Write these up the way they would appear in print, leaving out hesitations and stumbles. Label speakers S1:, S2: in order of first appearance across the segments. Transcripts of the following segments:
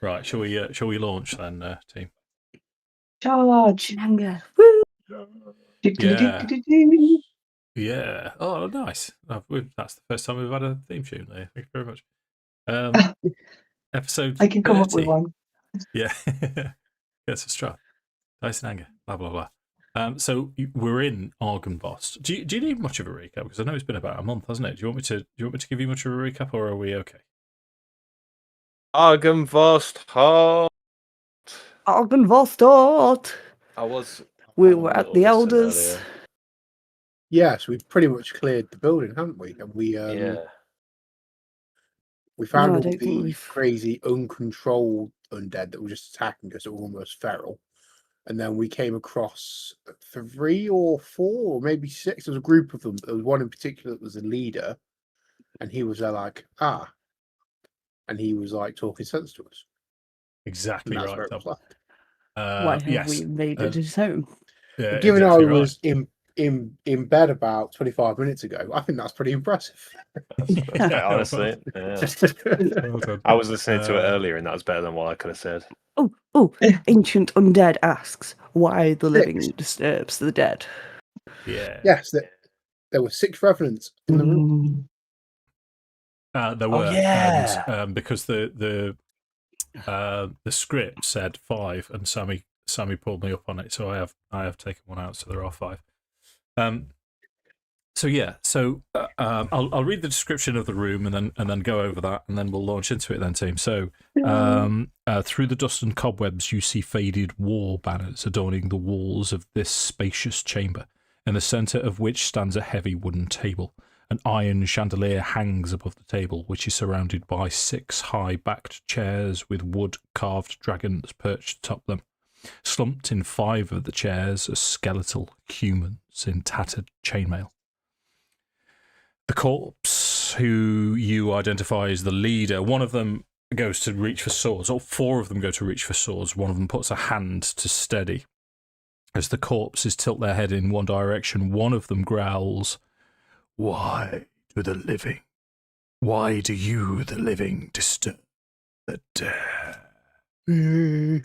S1: Right, shall we launch then, team?
S2: Charge!
S3: Anger. Woo!
S1: Yeah. Yeah. Oh, nice. That's the first time we've had a theme tune there. Thank you very much. Episode
S2: I can come
S1: 30.
S2: up with one.
S1: Yeah. Yes, it's Strahd. Nice and anger. Blah blah blah. So we're in Argynvostholt. Do you need much of a recap? Because I know it's been about a month, hasn't it? Do you want me to give you much of a recap, or are we okay?
S4: Argynvostholt.
S3: Argynvostholt. We were at the elders.
S5: Yes, we've pretty much cleared the building, haven't we? And we found
S3: No, I
S5: all
S3: don't think
S5: the
S3: we've-
S5: crazy, uncontrolled undead that were just attacking us, almost feral. And then we came across 3 or 4, or maybe 6. There was a group of them. There was one in particular that was a leader, and he was there like, and he was like talking sense to us.
S1: Exactly
S5: And that's
S1: right.
S5: where it was left.
S3: Why have we invaded his home?
S1: Yeah,
S5: Given
S1: exactly
S5: I
S1: right.
S5: was in bed about 25 minutes ago, I think that's pretty impressive.
S4: Yeah, honestly. Yeah.
S1: Well done.
S4: I was listening to it earlier, and that was better than what I could have said.
S3: Oh, Ancient Undead asks why the living disturbs the dead.
S1: Yeah.
S5: Yes, there were 6 revenants in the room.
S1: There were.
S4: yeah.
S1: And, because the script said 5, and Sammi pulled me up on it, so I have taken one out, so there are 5. I'll read the description of the room and then go over that, and then we'll launch into it then, team. So through the dust and cobwebs you see faded war banners adorning the walls of this spacious chamber, in the centre of which stands a heavy wooden table. An iron chandelier hangs above the table, which is surrounded by 6 high-backed chairs with wood-carved dragons perched atop them. Slumped in 5 of the chairs are skeletal humans in tattered chainmail. The corpse, who you identify as the leader, one of them goes to reach for swords, or 4 of them go to reach for swords. One of them puts a hand to steady. As the corpses tilt their head in one direction, one of them growls, Why do you, the living, disturb the dead?
S2: We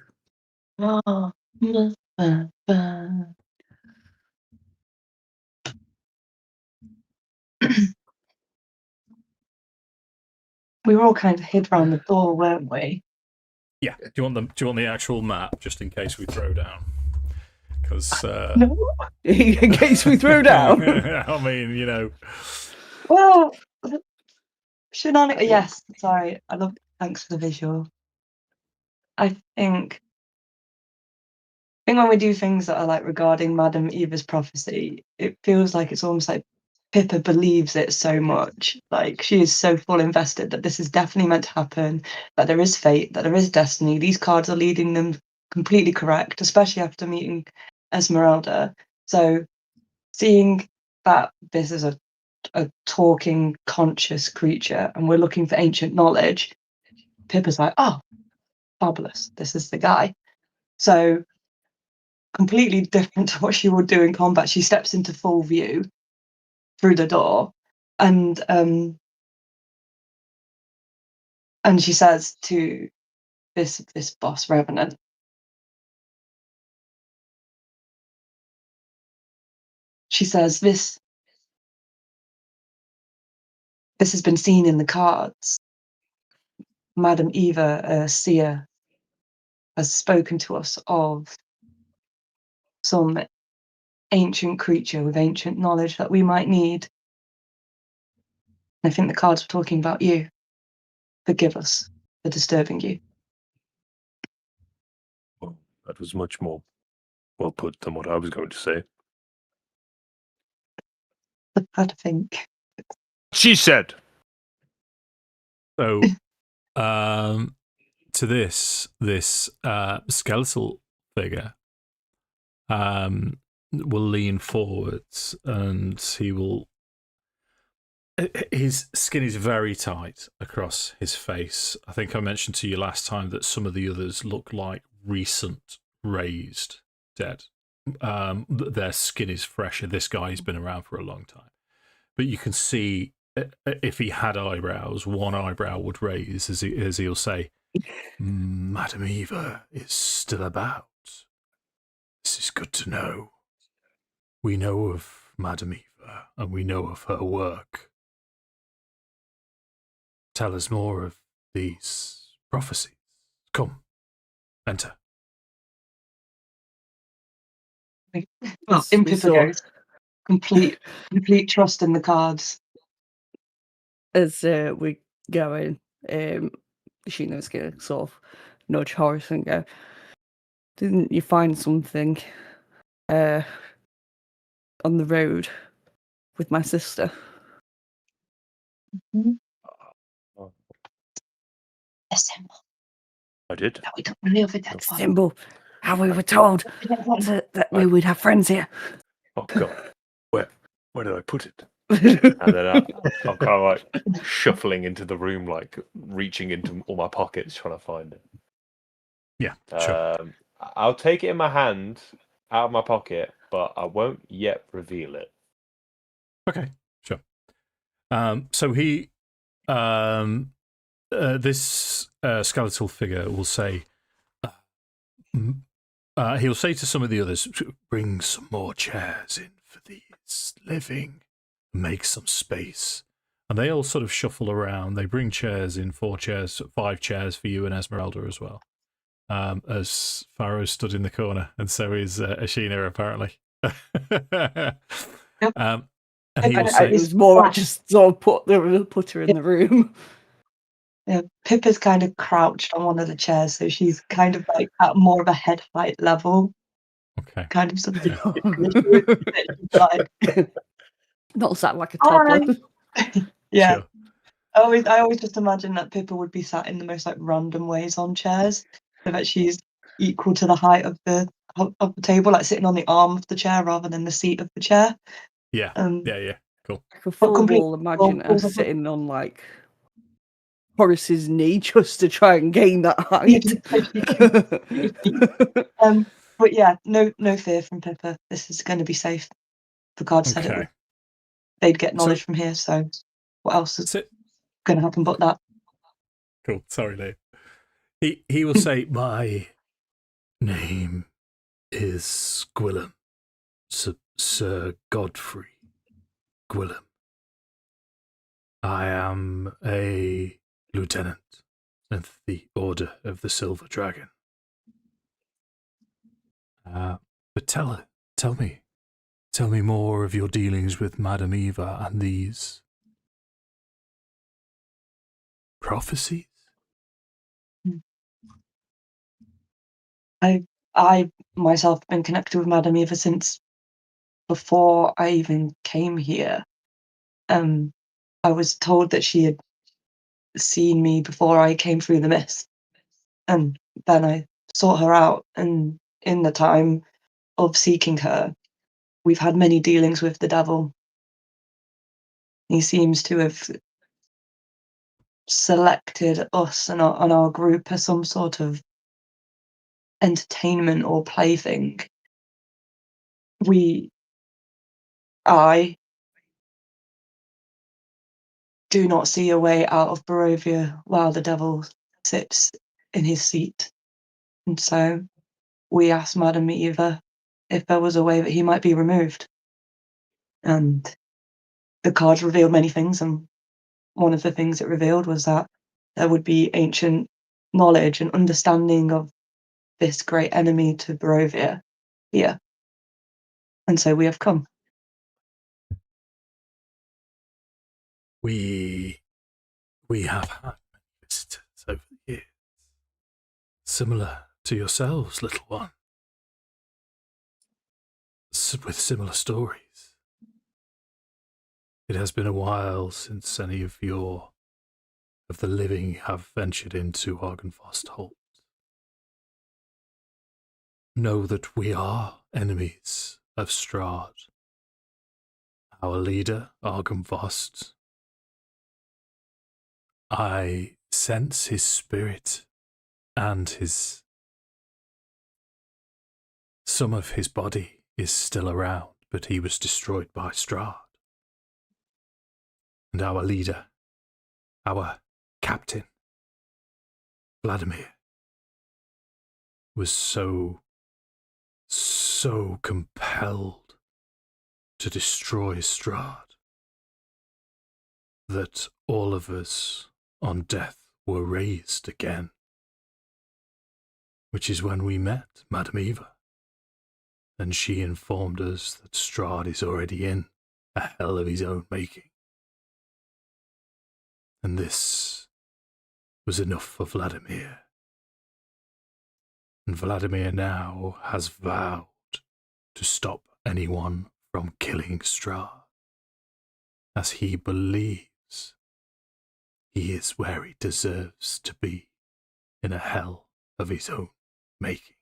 S2: were all kind of hid around the door, weren't we?
S1: Yeah. Do you want the actual map, just in case we throw down? Because
S2: No.
S3: In case we throw down.
S1: I mean, you know.
S2: Well, yes. Sorry, thanks for the visual. I think when we do things that are like regarding Madame Eva's prophecy, it feels like it's almost like Pippa believes it so much. Like, she is so full invested that this is definitely meant to happen, that there is fate, that there is destiny. These cards are leading them completely correct, especially after meeting Esmeralda. So seeing that this is a talking, conscious creature and we're looking for ancient knowledge, Pippa's like, oh, fabulous, this is the guy. So completely different to what she would do in combat. She steps into full view through the door, and she says to this boss revenant, she says, this has been seen in the cards. Madame Eva, seer, has spoken to us of some ancient creature with ancient knowledge that we might need. I think the cards were talking about you. Forgive us for disturbing you.
S4: Well, that was much more well put than what I was going to say.
S2: I think.
S4: She said.
S1: So, to this skeletal figure, will lean forwards, and he will. His skin is very tight across his face. I think I mentioned to you last time that some of the others look like recent raised dead. Their skin is fresher. This guy's been around for a long time. But you can see, if he had eyebrows, one eyebrow would raise as he'll say, Madam Eva is still about. This is good to know. We know of Madam Eva, and we know of her work. Tell us more of these prophecies. Come, enter.
S2: Well, in
S3: We
S2: Pippa
S3: saw-
S2: goes. Complete trust in the cards.
S3: As we go in, Ashina's going to sort of nudge Horace and go, didn't you find something on the road with my sister?
S2: A symbol
S4: I did.
S2: that we don't know the dead one.
S3: Symbol, how we were told that we would have friends here.
S4: Oh God, where did I put it? And then I'm kind of like shuffling into the room, like reaching into all my pockets, trying to find it.
S1: Yeah, sure.
S4: I'll take it in my hand, out of my pocket, but I won't yet reveal it.
S1: Okay, sure. So this skeletal figure will say, he'll say to some of the others, bring some more chairs in for these living, make some space. And they all sort of shuffle around. They bring chairs in, 4 chairs, 5 chairs for you and Esmeralda as well. As Farrow stood in the corner, and so is Ashina, apparently.
S2: Yep.
S1: And he will
S3: It
S1: say,
S3: was more I just sort of put her in the room.
S2: Yeah, Pippa's kind of crouched on one of the chairs, so she's kind of like at more of a head height level.
S1: okay.
S2: Kind of sort of like,
S3: Not sat like a
S2: "All
S3: toddler.
S2: right." Yeah.
S1: Sure.
S2: I always just imagine that Pippa would be sat in the most like random ways on chairs, so that she's equal to the height of the table, like sitting on the arm of the chair rather than the seat of the chair.
S1: Yeah.
S2: Um,
S1: Yeah. Cool.
S3: I can full
S2: complete-
S3: well imagine her
S2: well,
S3: sitting on like Horace's knee just to try and gain that height.
S2: But yeah, no fear from Pippa. This is going to be safe. The card said
S1: Okay.
S2: they'd get
S1: So-
S2: knowledge from here, so what else is
S1: So,
S2: going to happen but that?
S1: cool. Sorry, Leah. He will say, my name is Gwillem. Sir Godfrey Gwillem. I am a lieutenant in the Order of the Silver Dragon. But tell me more of your dealings with Madam Eva and these prophecies.
S2: I myself have been connected with Madame Eva since before I even came here. I was told that she had seen me before I came through the mist, and then I sought her out. And in the time of seeking her, we've had many dealings with the devil. He seems to have selected us and our group as some sort of entertainment or plaything. I do not see a way out of Barovia while the devil sits in his seat. And so we asked Madame Eva if there was a way that he might be removed. And the cards revealed many things, and one of the things it revealed was that there would be ancient knowledge and understanding of this great enemy to Barovia here. And so we have come.
S1: We have had visitors over the years, similar to yourselves, little one, with similar stories. It has been a while since any of the living have ventured into Argynvostholt. Know that we are enemies of Strahd. Our leader, Argynvost, I sense his spirit and some of his body is still around, but he was destroyed by Strahd. And our leader, our captain, Vladimir was so compelled to destroy Strahd that all of us on death were raised again, which is when we met Madame Eva, and she informed us that Strahd is already in a hell of his own making. And this was enough for Vladimir. And Vladimir now has vowed to stop anyone from killing Strahd, as he believes he is where he deserves to be, in a hell of his own making.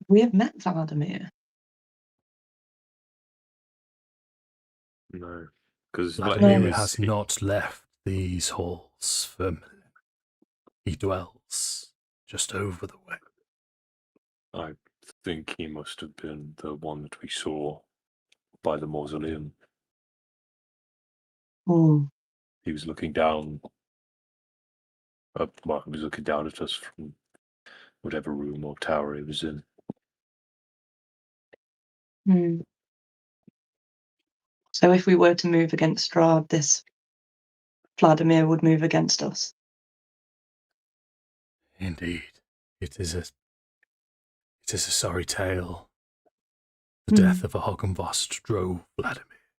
S2: We have met Vladimir.
S4: No, because
S1: Vladimir has not left these halls for he dwells just over the way.
S4: I think he must have been the one that we saw by the mausoleum.
S2: Oh,
S4: He was looking down. He was looking down at us from whatever room or tower he was in.
S2: hmm. So if we were to move against Strahd, this Vladimir would move against us.
S1: Indeed, it is a sorry tale. The
S2: Hmm.
S1: death of Argynvost drove Vladimir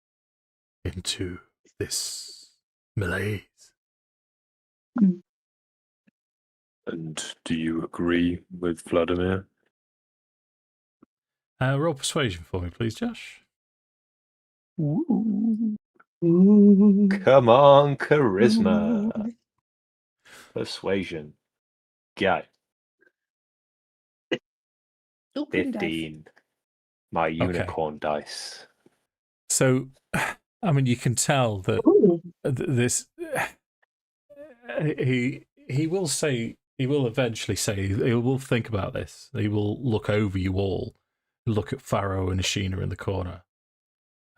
S1: into this malaise.
S4: And do you agree with Vladimir?
S1: Roll persuasion for me, please, Josh.
S3: Ooh.
S2: Ooh.
S4: Come on, charisma.
S2: Ooh.
S4: Persuasion. Got
S3: Oh, pretty nice.
S4: 15. My unicorn dice.
S1: So, I mean, you can tell that
S2: Ooh.
S1: this he will say, he will eventually say, he will think about this. He will look over you all, look at Farrow and Ashina in the corner,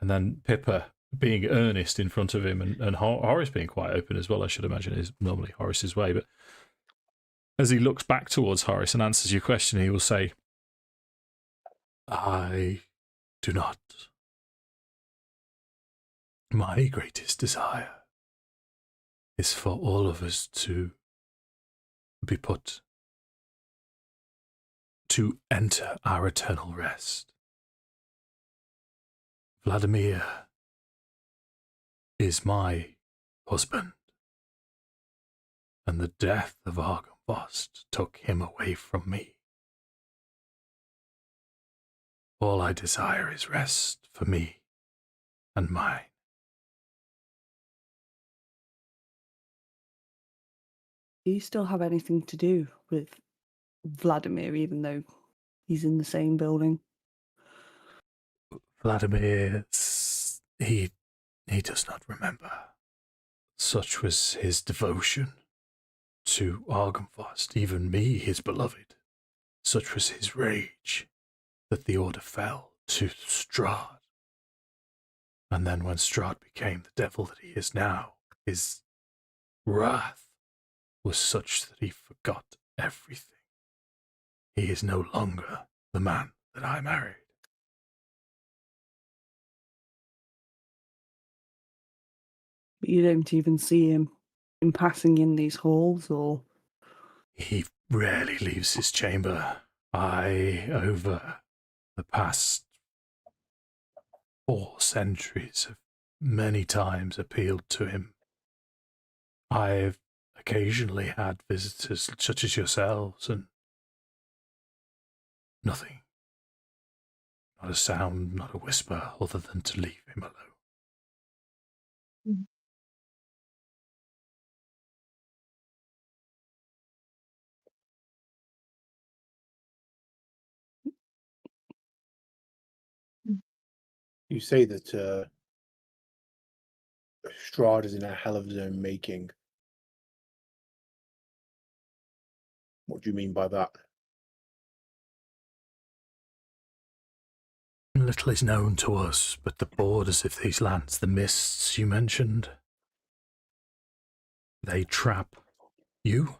S1: and then Pippa being earnest in front of him, and Horace being quite open as well. I should imagine is normally Horace's way, but as he looks back towards Horace and answers your question, he will say, "I do not. My greatest desire is for all of us to be put to enter our eternal rest. Vladimir is my husband, and the death of Argynvost took him away from me. All I desire is rest for me and mine."
S3: Do you still have anything to do with Vladimir, even though he's in the same building?
S1: Vladimir, he does not remember. Such was his devotion to Argynvost, even me, his beloved. Such was his rage that the order fell to Strahd. And then when Strahd became the devil that he is now, his wrath was such that he forgot everything. He is no longer the man that I married.
S3: But you don't even see him in passing in these halls, or
S1: He rarely leaves his chamber. I, over the past 4 centuries, have many times appealed to him. I've occasionally had visitors such as yourselves, and nothing. Not a sound, not a whisper, other than to leave him alone.
S5: You say that Strahd is in a hell of his own making. What do you mean by that?
S1: Little is known to us, but the borders of these lands, the mists you mentioned, they trap you,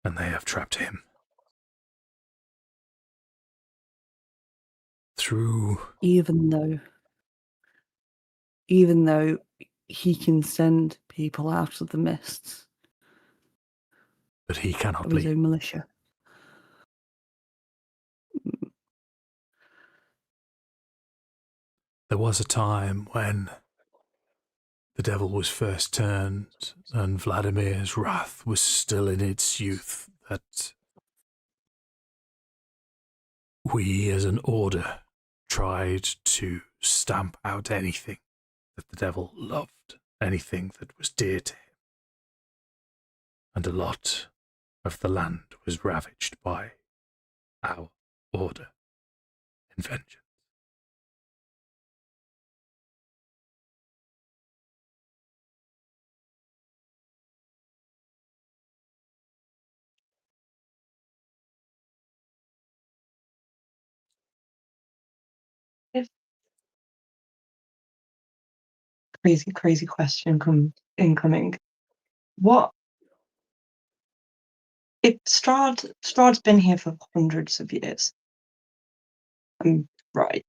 S1: and they have trapped him. Through...
S3: Even though he can send people out of the mists
S1: But he cannot
S3: of his
S1: leave.
S3: own militia.
S1: There was a time when the devil was first turned and Vladimir's wrath was still in its youth, that we as an order tried to stamp out anything that the devil loved, anything that was dear to him. And a lot of the land was ravaged by our order in vengeance.
S2: Crazy question incoming. What if Strahd's been here for hundreds of years? I'm right.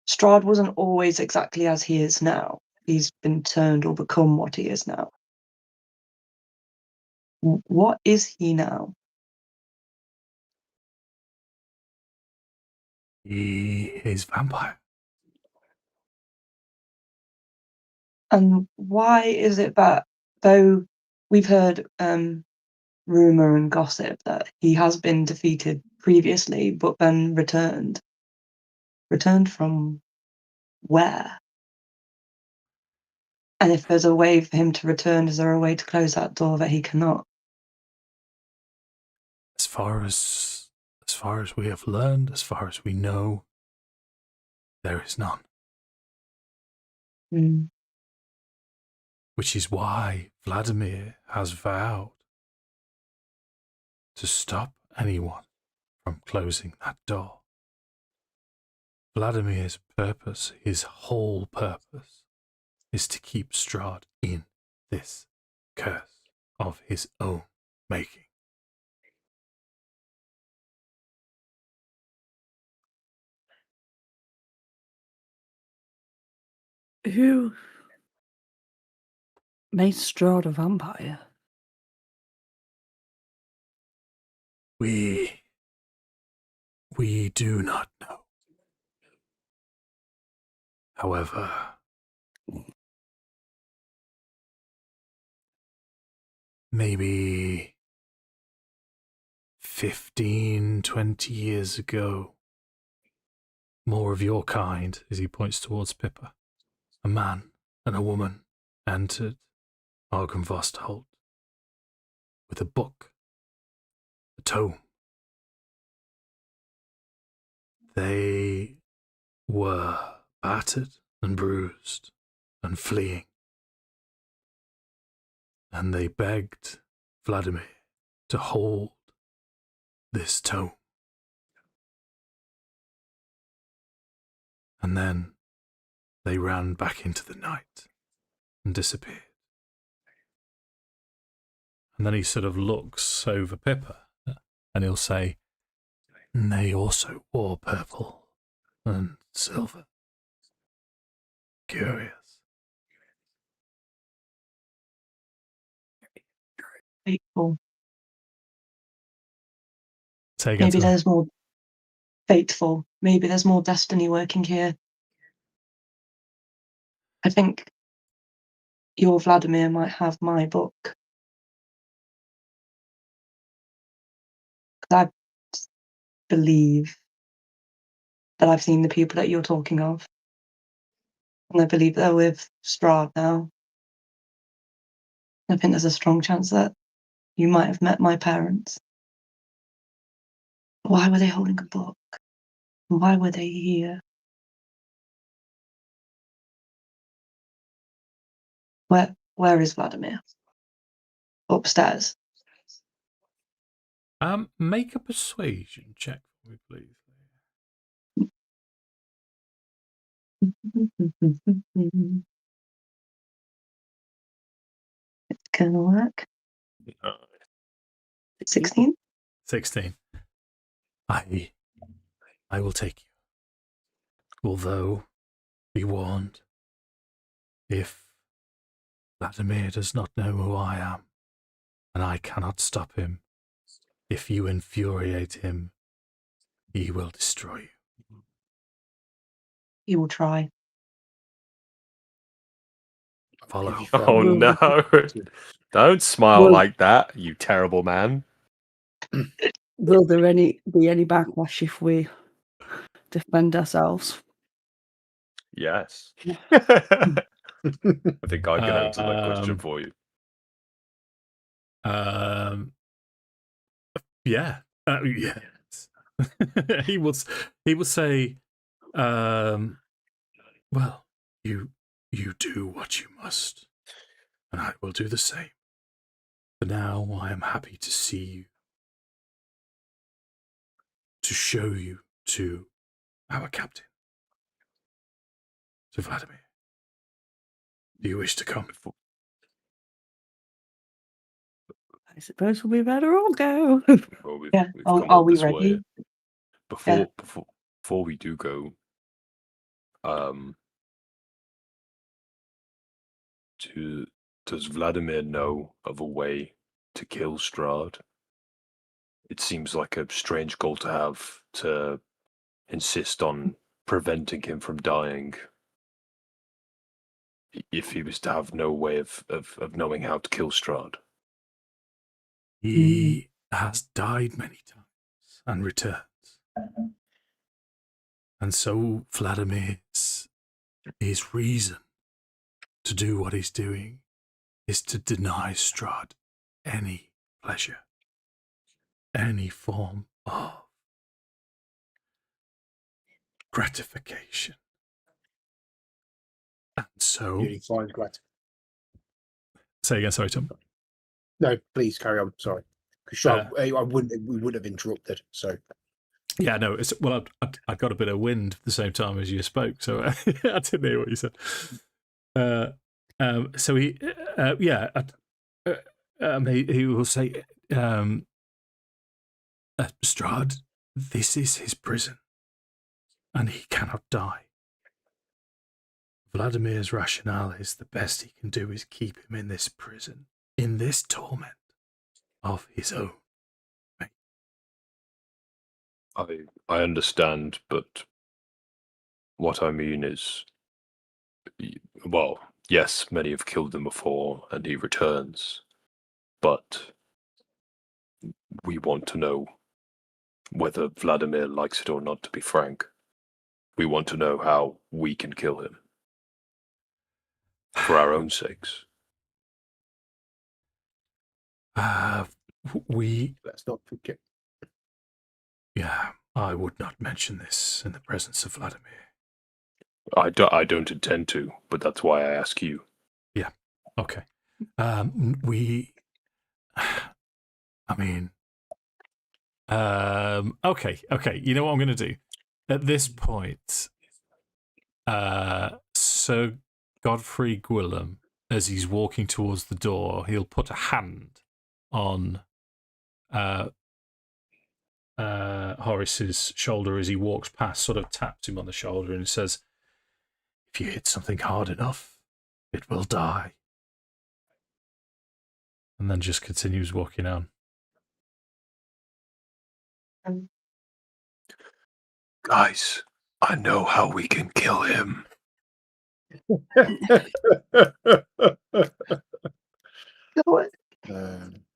S2: Strahd wasn't always exactly as he is now. He's been turned or become what he is now. What is he now?
S1: He is vampire.
S2: And why is it that, though we've heard rumour and gossip that he has been defeated previously, but then returned from where? And if there's a way for him to return, is there a way to close that door that he cannot?
S1: As far as we have learned, as far as we know, there is none.
S2: Mm.
S1: Which is why Vladimir has vowed to stop anyone from closing that door. Vladimir's purpose, his whole purpose, is to keep Strahd in this curse of his own making.
S3: Who made Strahd a vampire?
S1: We do not know. However, maybe 15, 20 years ago, more of your kind, as he points towards Pippa, a man and a woman entered Argynvostholt with a book, a tome. They were battered and bruised and fleeing, and they begged Vladimir to hold this tome. And then they ran back into the night and disappeared. And then he sort of looks over Pippa and he'll say, and they also wore purple and silver. Curious.
S2: Fateful.
S1: Say again,
S2: Maybe
S1: sorry.
S2: there's more fateful. Maybe there's more destiny working here. I think your Vladimir might have my book. I believe that I've seen the people that you're talking of. And I believe they're with Strahd now. I think there's a strong chance that you might have met my parents. Why were they holding a book? Why were they here? Where is Vladimir? Upstairs.
S1: Make a persuasion check for me, please.
S2: It's gonna work. 16.
S1: 16. I will take you. Although, be warned, if Vladimir does not know who I am, and I cannot stop him, if you infuriate him, he will destroy you.
S2: He will try.
S1: Follow.
S5: If you fail,
S4: Oh
S3: Will
S4: no!
S5: the-
S4: Don't smile
S3: Will-
S4: like that, you terrible man.
S3: Will there be any backlash if we defend ourselves?
S4: Yes. I think I can answer that question
S1: Um,
S4: for you.
S1: Yeah. Yes. he will say, well, you do what you must, and I will do the same. For now, I am happy to see you, to show you to our captain, to Vladimir. Do you wish to come?
S3: I suppose we better all go.
S4: Well, we've
S2: Yeah.
S4: come
S2: Are
S4: all
S2: we
S4: this way.
S2: ready?
S4: Before we do go, does Vladimir know of a way to kill Strahd? It seems like a strange goal to have, to insist on preventing him from dying. If he was to have no way of knowing how to kill Strahd.
S1: He has died many times and returns. And so Vladimir's his reason to do what he's doing is to deny Strahd any pleasure, any form of gratification. And so...
S5: Really fine, glad.
S1: Say again, sorry, Tom.
S5: No, please carry on. Sorry, because we wouldn't have interrupted. So
S1: Yeah, no, it's well, I got a bit of wind at the same time as you spoke, so I didn't hear what you said. So he, he will say, Strahd, this is his prison, and he cannot die. Vladimir's rationale is the best he can do is keep him in this prison, in this torment of his own.
S4: I understand, but what I mean is, well, yes, many have killed him before, and he returns, but we want to know whether Vladimir likes it or not, to be frank. We want to know how we can kill him. For our own sakes.
S5: let's not forget.
S1: Yeah, I would not mention this in the presence of Vladimir.
S4: I don't intend to, but that's why I ask you.
S1: Yeah, okay. Okay. You know what I'm going to do? At this point, Sir Godfrey Gwillem, as he's walking towards the door, he'll put a hand on Horace's shoulder as he walks past, sort of taps him on the shoulder and says, if you hit something hard enough, it will die. And then just continues walking on.
S4: Guys, I know how we can kill him.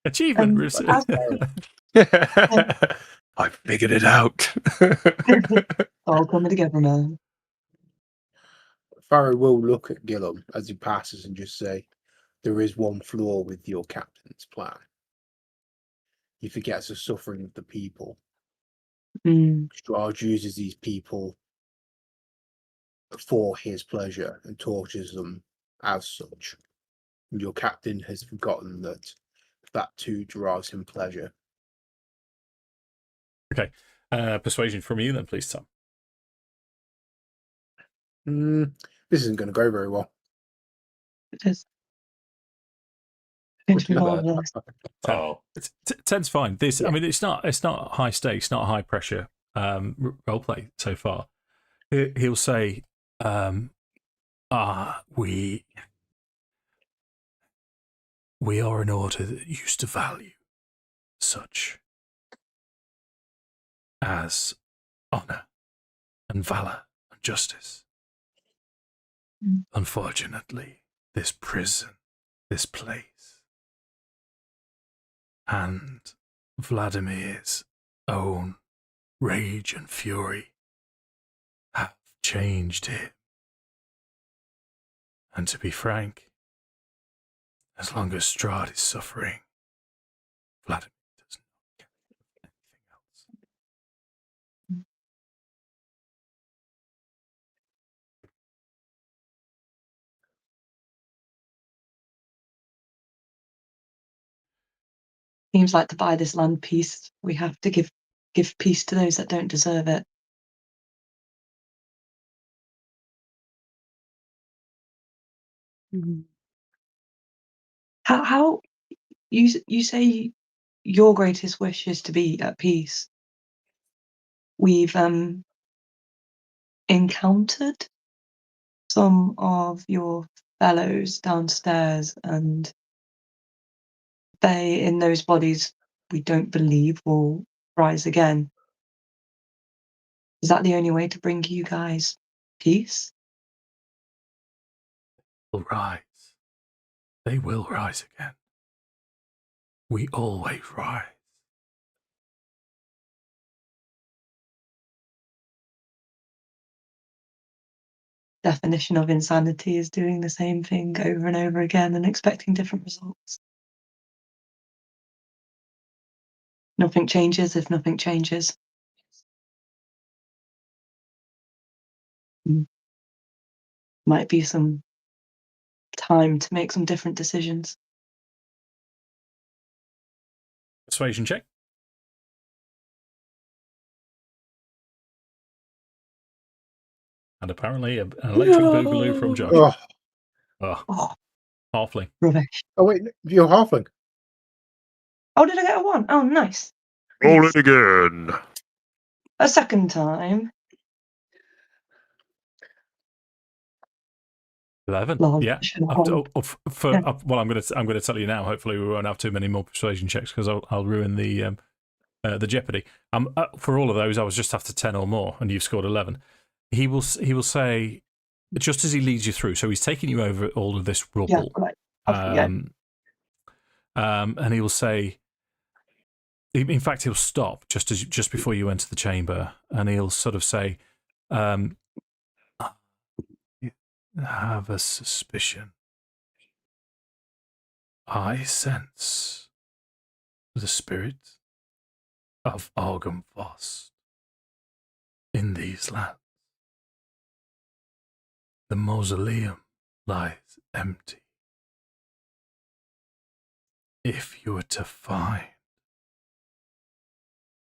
S1: Achievement.
S4: I figured it out.
S2: All coming together now.
S5: Farrow will look at Gillum as he passes and just say, there is one flaw with your captain's plan. He forgets the suffering of the people. Strahd uses these people for his pleasure and tortures them as such. And your captain has forgotten that too derives him pleasure.
S1: Okay. Persuasion from you then, please, Tom.
S5: This isn't going to go very well.
S2: It is. Going to be
S5: Which is
S2: marvelous.
S4: Oh,
S1: 10's fine. This,
S5: Yeah.
S1: I mean, it's not high stakes, not high pressure role play so far. He'll say, we are an order that used to value such as honor and valor and justice. Unfortunately, this prison, this place, and Vladimir's own rage and fury have changed him. And to be frank, as long as Strahd is suffering, Vladimir does not care anything else.
S2: Seems like to buy this land peace, we have to give peace to those that don't deserve it. How you say your greatest wish is to be at peace? We've encountered some of your fellows downstairs, and they, in those bodies, we don't believe will rise again. Is that the only way to bring you guys peace?
S1: Will rise. They will rise again. We always rise.
S2: Definition of insanity is doing the same thing over and over again and expecting different results. Nothing changes if nothing changes. Might be some time to make some different decisions.
S1: Persuasion check. And apparently an electric boogaloo from Josh.
S5: Oh,
S2: Oh,
S1: Halfling.
S2: rubbish.
S5: oh wait, you're halfling.
S2: Oh, did I get a 1? Oh, nice.
S4: roll
S2: Nice.
S4: it again.
S2: A second time.
S1: 11.
S2: Lol,
S1: Yeah.
S2: should have
S1: Up to-
S2: rolled. Yeah.
S1: well, I'm going to tell you now. Hopefully, we won't have too many more persuasion checks because I'll ruin the jeopardy. For all of those, I was just after 10 or more, and you've scored 11. He will say, just as he leads you through. So he's taking you over all of this rubble.
S2: Yeah, right.
S1: And he will say, in fact, he'll stop just before you enter the chamber, and he'll sort of say, I have a suspicion. I sense the spirit of Argynvostholt in these lands. The mausoleum lies empty. If you were to find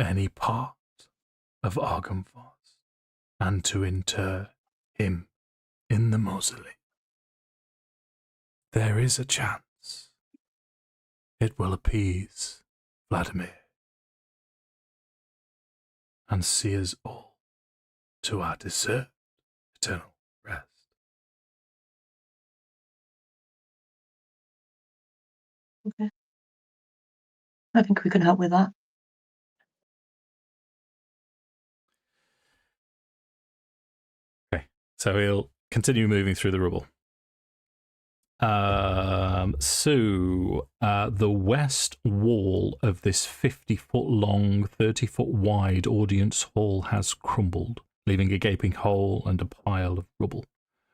S1: any part of Argynvostholt and to inter him in the mausoleum, there is a chance it will appease Vladimir and see us all to our deserved eternal rest.
S2: Okay. I think we can help with that.
S1: Okay, so he'll continue moving through the rubble. The west wall of this 50-foot long, 30-foot wide audience hall has crumbled, leaving a gaping hole and a pile of rubble.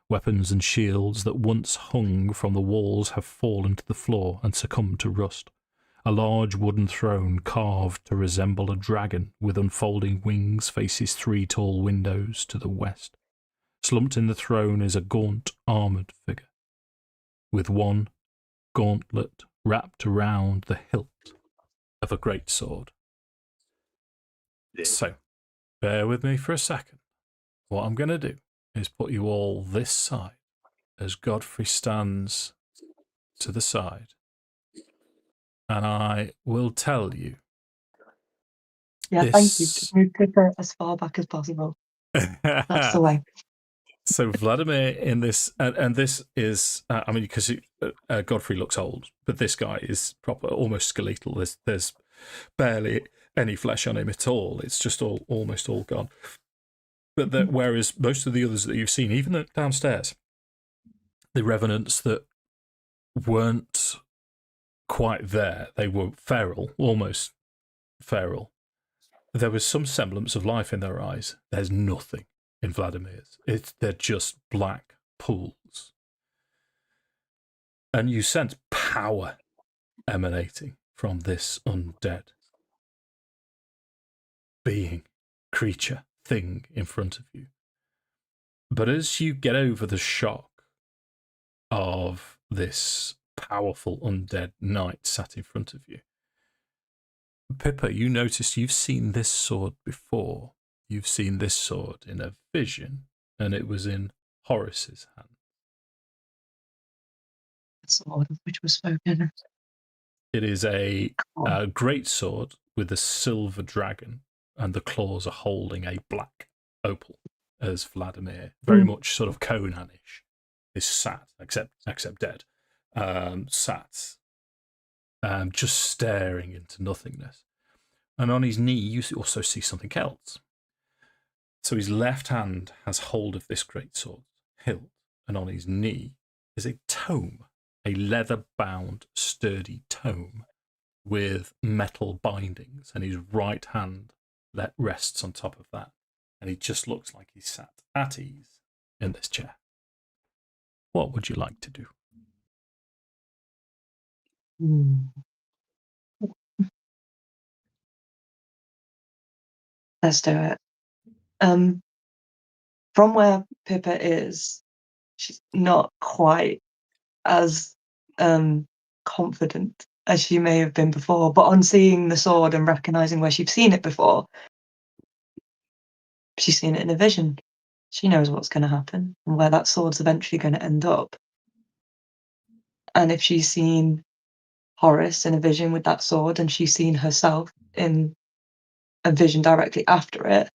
S1: Weapons and shields that once hung from the walls have fallen to the floor and succumbed to rust. A large wooden throne carved to resemble a dragon with unfolding wings faces 3 tall windows to the west. Slumped in the throne is a gaunt, armoured figure, with one gauntlet wrapped around the hilt of a great sword.
S4: Yeah.
S1: So, bear with me for a second. What I'm going to do is put you all this side as Godfrey stands to the side. And I will tell you.
S2: Yeah, thank you. Just move Pippa as far back as possible. That's the way.
S1: So Vladimir in this, and this is, I mean, because Godfrey looks old, but this guy is proper, almost skeletal. There's barely any flesh on him at all. It's just almost all gone. But whereas most of the others that you've seen, even downstairs, the revenants that weren't quite there, they were feral, almost feral. There was some semblance of life in their eyes. There's nothing in Vladimir's. They're just black pools. And you sense power emanating from this undead being, creature, thing in front of you. But as you get over the shock of this powerful undead knight sat in front of you, Pippa, you notice you've seen this sword before. You've seen this sword in a vision, and it was in Horace's hand.
S2: The sword of which was spoken.
S1: It is a great sword with a silver dragon, and the claws are holding a black opal, as Vladimir, very much sort of Conan-ish, is sat, except dead, sat just staring into nothingness. And on his knee, you also see something else. So his left hand has hold of this great sword hilt, and on his knee is a tome, a leather-bound, sturdy tome with metal bindings, and his right hand rests on top of that. And he just looks like he's sat at ease in this chair. What would you like to do?
S2: Let's do it. From where Pippa is, she's not quite as confident as she may have been before. But on seeing the sword and recognizing where she's seen it before, she's seen it in a vision. She knows what's going to happen and where that sword's eventually going to end up. And if she's seen Horace in a vision with that sword, and she's seen herself in a vision directly after it,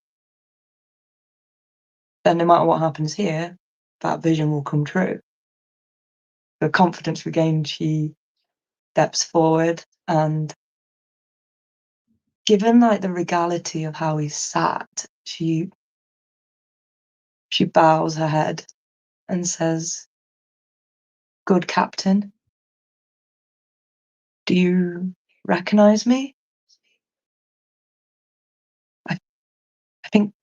S2: then no matter what happens here, that vision will come true. The confidence regained, she steps forward, and given like the regality of how he sat, she bows her head and says, "Good captain, do you recognize me? I think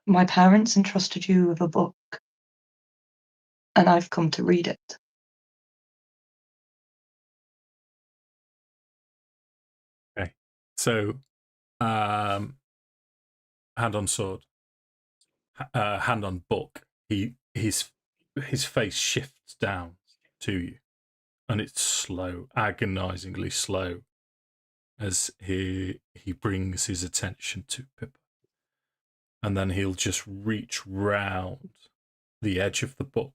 S2: my parents entrusted you with a book, and I've come to read it."
S1: Okay. So, hand on sword, hand on book. His face shifts down to you, and it's slow, agonizingly slow, as he brings his attention to Pippa. And then he'll just reach round the edge of the book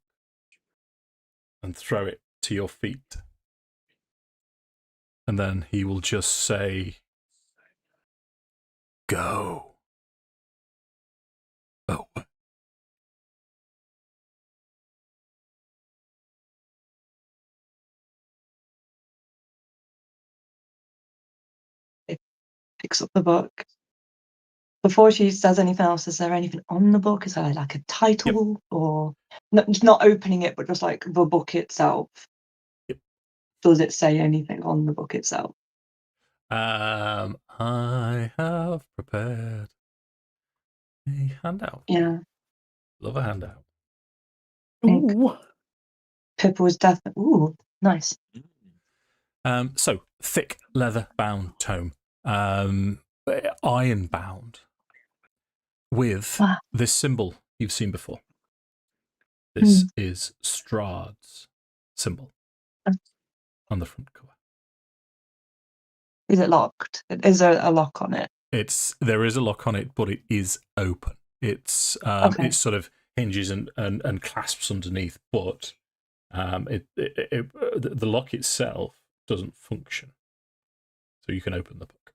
S1: and throw it to your feet. And then he will just say, "Go." Oh.
S2: It picks up the book. Before she says anything else, is there anything on the book? Is there like a title, or not opening it, but just like the book itself?
S1: Yep.
S2: Does it say anything on the book itself?
S1: I have prepared a handout.
S2: Yeah.
S1: Love a handout.
S3: Ooh.
S2: Pippa was definitely. Ooh, nice.
S1: So thick leather bound tome, iron bound, with this symbol you've seen before. This is Strahd's symbol on the front cover.
S2: Is it locked? Is there a lock on it?
S1: There is a lock on it, but it is open. It's
S2: Okay.
S1: it's sort of hinges and clasps underneath, but the lock itself doesn't function. So you can open the book.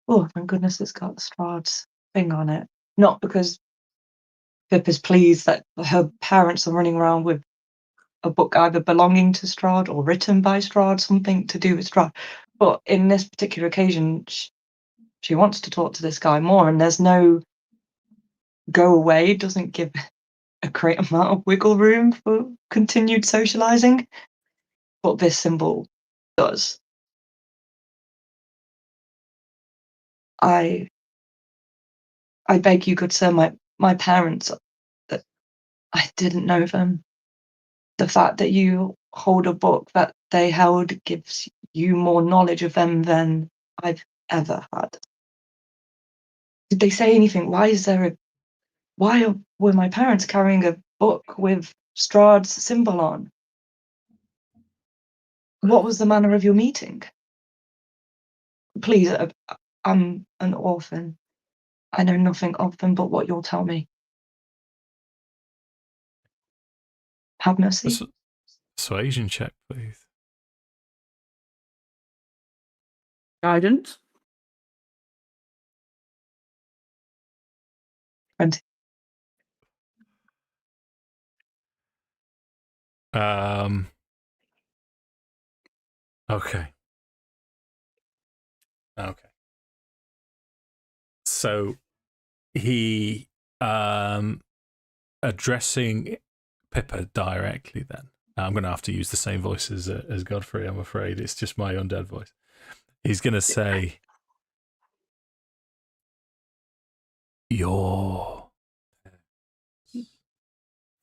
S2: Oh, thank goodness it's got Strahd's thing on it. Not because Pippa's pleased that her parents are running around with a book either belonging to Strahd or written by Strahd, something to do with Strahd. But in this particular occasion, she wants to talk to this guy more, and there's no go away, doesn't give a great amount of wiggle room for continued socializing. But this symbol does. I beg you, good sir, my parents, that I didn't know them. The fact that you hold a book that they held gives you more knowledge of them than I've ever had. Did they say anything? Why were my parents carrying a book with Strahd's symbol on? What was the manner of your meeting? Please, I'm an orphan. I know nothing of them but what you'll tell me. Have mercy.
S1: Persuasion check, please.
S3: Guidance.
S2: 20.
S1: Okay. So he addressing Pippa directly. Then I'm going to have to use the same voice as Godfrey. I'm afraid it's just my undead voice. He's going to say, "Your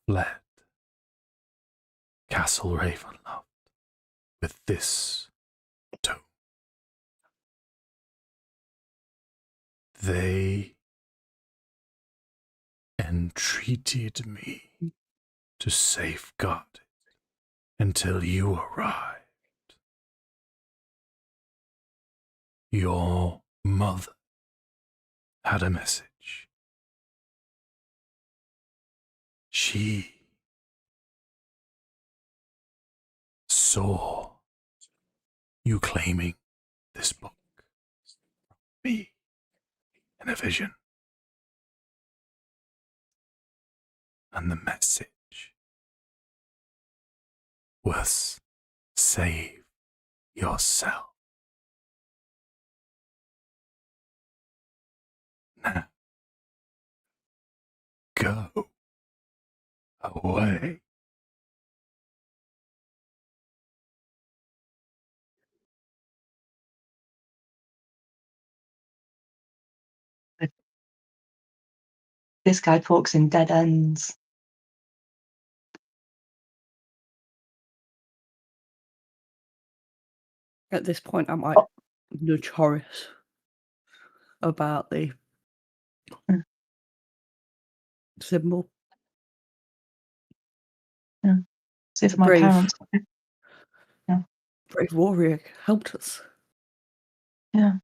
S1: fled Castle Ravenloft with this tome. They entreated me to safeguard it until you arrived. Your mother had a message. She saw you claiming this book from me in a vision. And the message was save yourself. Now, go away."
S2: This guy talks in dead ends.
S3: At this point, I might nudge Horace about the symbol.
S2: Yeah. See if my
S3: Brave.
S2: parents. Yeah.
S3: Brave warrior helped us.
S2: Yeah.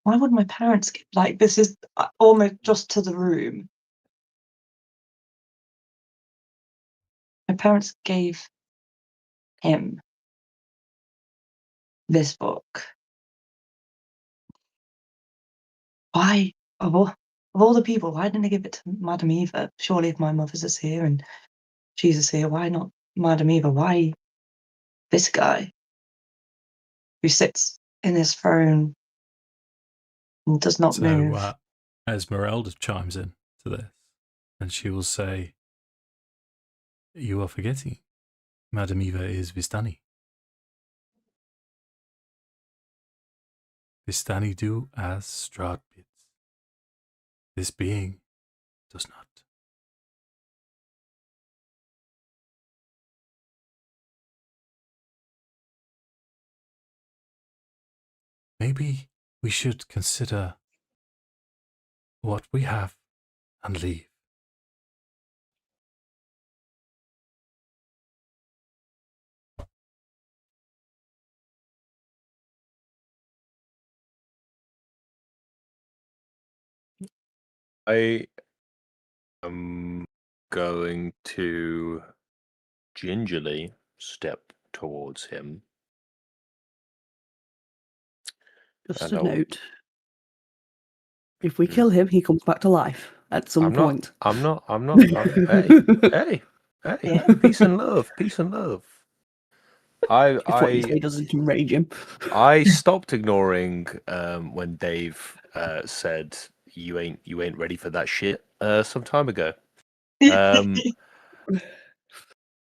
S2: Why would my parents give, like, this is almost just to the room. My parents gave him this book. Why, of all the people, why didn't they give it to Madame Eva? Surely if my mother's is here and Jesus here, why not Madame Eva? Why this guy who sits in his throne and does not move?
S1: So Esmeralda chimes in to this, and she will say, "You are forgetting, Madame Eva is Vistani. Vistani do as Strahd bids. This being does not." Maybe we should consider what we have and leave.
S4: I am going to gingerly step towards him.
S3: Just
S4: And
S3: a
S4: I'll-
S3: note. If we kill him, he comes back to life at some
S4: I'm
S3: point.
S4: not. Hey,
S2: Yeah.
S4: peace and love, peace and love.
S3: If what you say doesn't enrage him.
S4: I stopped ignoring when Dave said you ain't ready for that shit some time ago.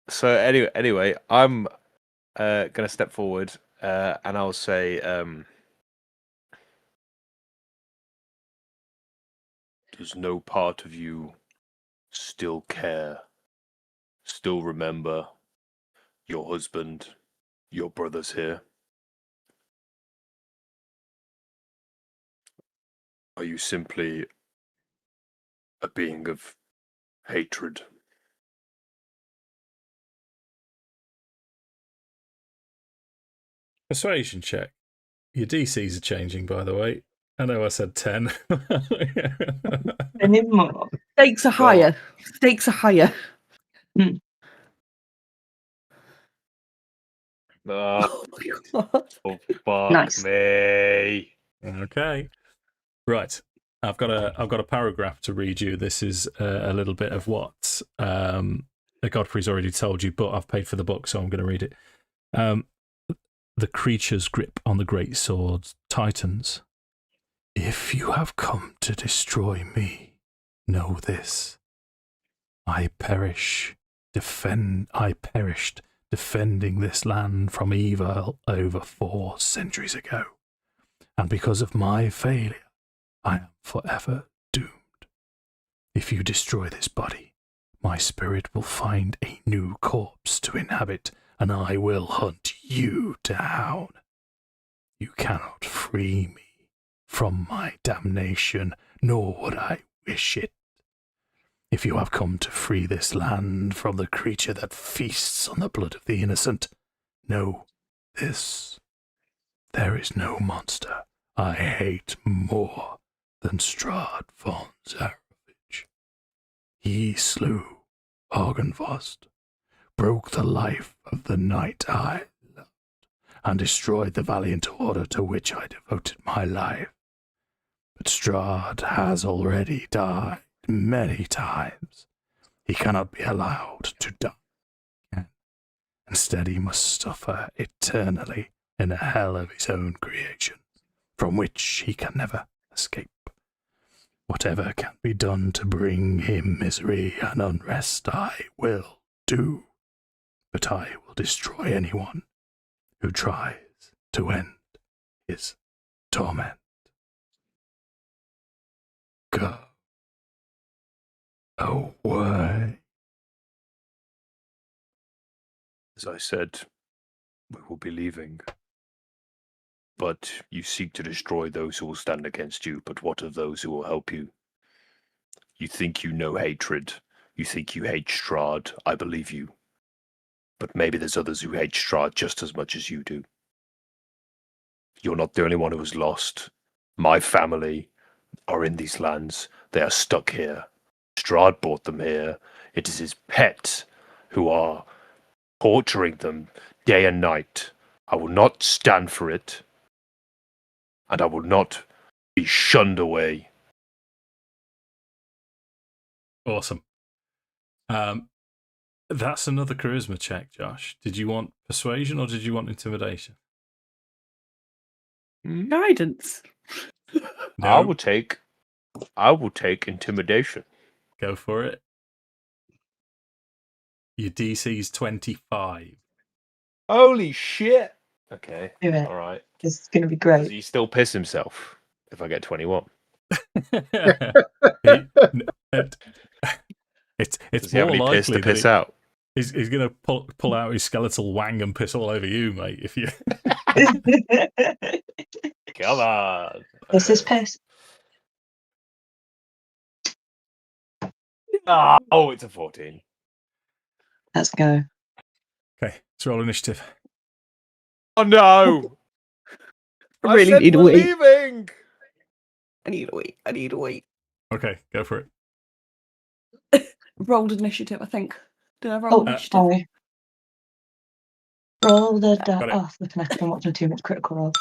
S4: So anyway, I'm gonna step forward and I'll say, does no part of you still care, still remember your husband, your brothers here? Are you simply a being of hatred?
S1: Persuasion check. Your DCs are changing, by the way. I know I said 10.
S2: Any more?
S3: Stakes are higher. Stakes are higher.
S4: Oh,
S3: What?
S4: fuck
S2: Nice.
S4: me.
S1: Okay. Right. I've got a paragraph to read you. This is a little bit of what Godfrey's already told you, but I've paid for the book, so I'm going to read it. The creature's grip on the great sword tightens. If you have come to destroy me, know this. I perished defending this land from evil over 4 centuries ago. And because of my failure, I am forever doomed. If you destroy this body, my spirit will find a new corpse to inhabit, and I will hunt you down. You cannot free me from my damnation, nor would I wish it. If you have come to free this land from the creature that feasts on the blood of the innocent, know this. There is no monster I hate more than Strahd von Zarovich. He slew Argynvostholt, broke the life of the knight I loved, and destroyed the valiant order to which I devoted my life. But Strahd has already died many times. He cannot be allowed to die again. Instead, he must suffer eternally in a hell of his own creation, from which he can never escape. Whatever can be done to bring him misery and unrest, I will do. But I will destroy anyone who tries to end his torment. Go away.
S4: As I said, we will be leaving. But you seek to destroy those who will stand against you, but what of those who will help you? You think you know hatred. You think you hate Strahd. I believe you. But maybe there's others who hate Strahd just as much as you do. You're not the only one who is lost. My family are in these lands. They are stuck here. Strahd brought them here. It is his pets who are torturing them day and night. I will not stand for it. And I will not be shunned away.
S1: Awesome. That's another charisma check, Josh. Did you want persuasion or did you want intimidation?
S3: Guidance.
S1: No,
S4: I will take intimidation.
S1: go for it. Your DC's 25.
S4: Holy shit! Okay,
S2: Do it.
S4: all right.
S2: This is going to be
S4: Does
S2: great.
S4: he still piss himself if I get 21?
S1: It's
S4: Does he have
S1: more
S4: any piss
S1: likely
S4: to piss out?
S1: he's going to pull out his skeletal wang and piss all over you, mate. If you
S4: Come on.
S2: This is piss.
S4: Oh, it's a 14.
S2: Let's go.
S1: okay, let's roll initiative.
S4: Oh no!
S3: I really need to
S4: we're
S3: wait.
S4: leaving.
S3: I need to wait.
S1: Okay, go for it.
S3: Rolled initiative, I think. Did I roll
S2: Oh,
S3: initiative?
S2: sorry. Roll the
S1: Got it.
S2: oh, flipping heck, I'm watching too much Critical Role.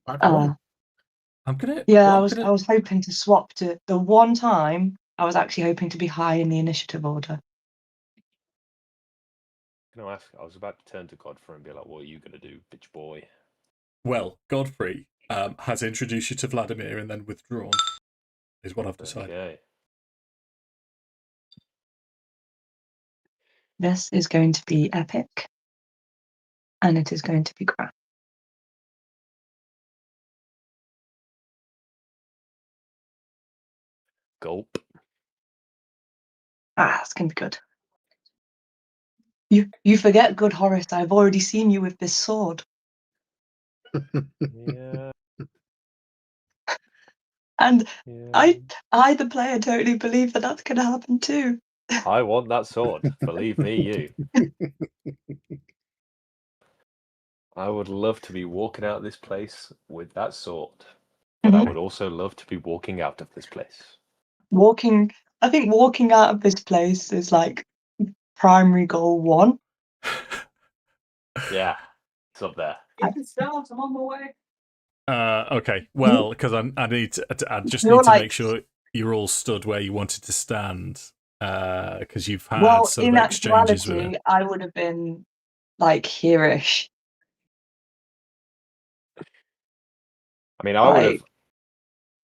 S5: Bad roll.
S1: I'm gonna.
S2: Yeah,
S1: what I'm
S2: I was hoping to swap to the one time I was actually hoping to be high in the initiative order.
S4: Can I ask? I was about to turn to Godfrey and be like, "What are you gonna do, bitch boy?"
S1: Well, Godfrey has introduced you to Vladimir and then withdrawn. Is what I've decided.
S4: Okay.
S2: This is going to be epic, and it is going to be grand.
S4: Gulp.
S2: It's going to be good. You forget, good Horace, I've already seen you with this sword.
S4: Yeah.
S2: And
S4: Yeah.
S2: I, the player, totally believe that that's going to happen too.
S4: I want that sword. Believe me, you. I would love to be walking out of this place with that sword, but I would also love to be walking out of this place.
S2: I think walking out of this place is like primary goal 1.
S4: Yeah, it's up there.
S3: I'm on my way.
S1: Okay. Well, because I need to. I just
S2: You're
S1: need to
S2: like-
S1: make sure you're all stood where you wanted to stand. Because you've had
S2: Well,
S1: sort
S2: in
S1: of exchanges with
S2: actuality,
S1: her.
S2: I would have been like here-ish.
S4: I mean, I would have.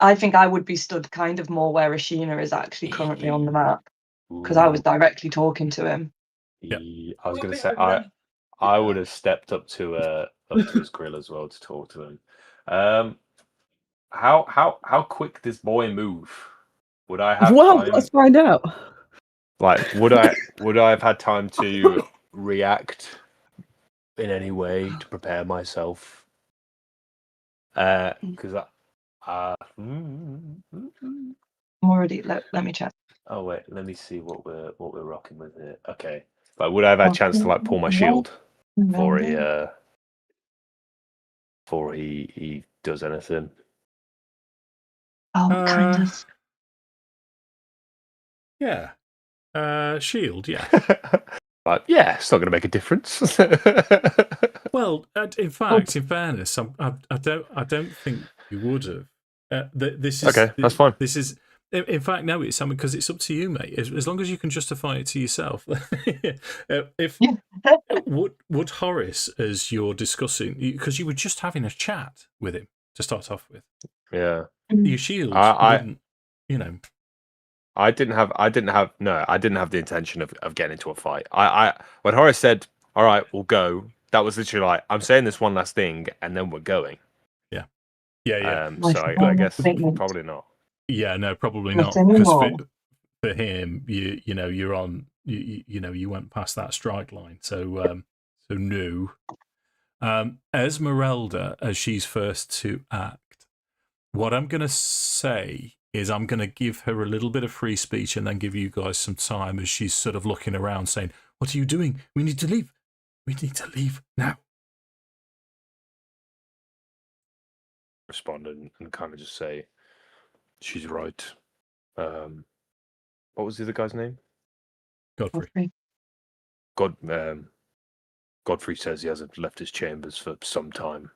S2: I think I would be stood kind of more where Ashina is actually currently on the map, because I was directly talking to him.
S1: Yep.
S4: I was going to say I would have stepped up to his grill as well to talk to him. How quick does boy move? Would I have
S3: Well,
S4: time?
S3: let's find out.
S4: Like, would I have had time to react in any way to prepare myself? Because
S2: I'm already. Let me check.
S4: oh wait, let me see what we're rocking with here. Okay, but would I have had a chance to like pull my shield before he does anything?
S2: Oh, kind of.
S1: Yeah. Shield. Yeah.
S4: But yeah, it's not going to make a difference.
S1: Well, in fact, in fairness, I don't think you would have. This is
S4: Okay, that's fine.
S1: This is, in fact, no, it's something because it's up to you, mate. As long as you can justify it to yourself. If would Horace, as you're discussing, because you were just having a chat with him to start off with,
S4: Yeah,
S1: your shield wouldn't, you know.
S4: I didn't have the intention of getting into a fight. When Horace said, "All right, we'll go," that was literally like, "I'm saying this one last thing, and then we're going."
S1: Yeah.
S4: So I guess probably not.
S1: Yeah, no, probably
S2: Not
S1: not. Because
S2: anymore.
S1: for him, you know, you're on. You know, you went past that strike line. So no. Esmeralda, as she's first to act, what I'm going to say is I'm going to give her a little bit of free speech and then give you guys some time as she's sort of looking around saying, "What are you doing? We need to leave. We need to leave now."
S4: Respond and kind of just say, "She's right." What was the other guy's name?
S1: Godfrey.
S4: Godfrey says he hasn't left his chambers for some time.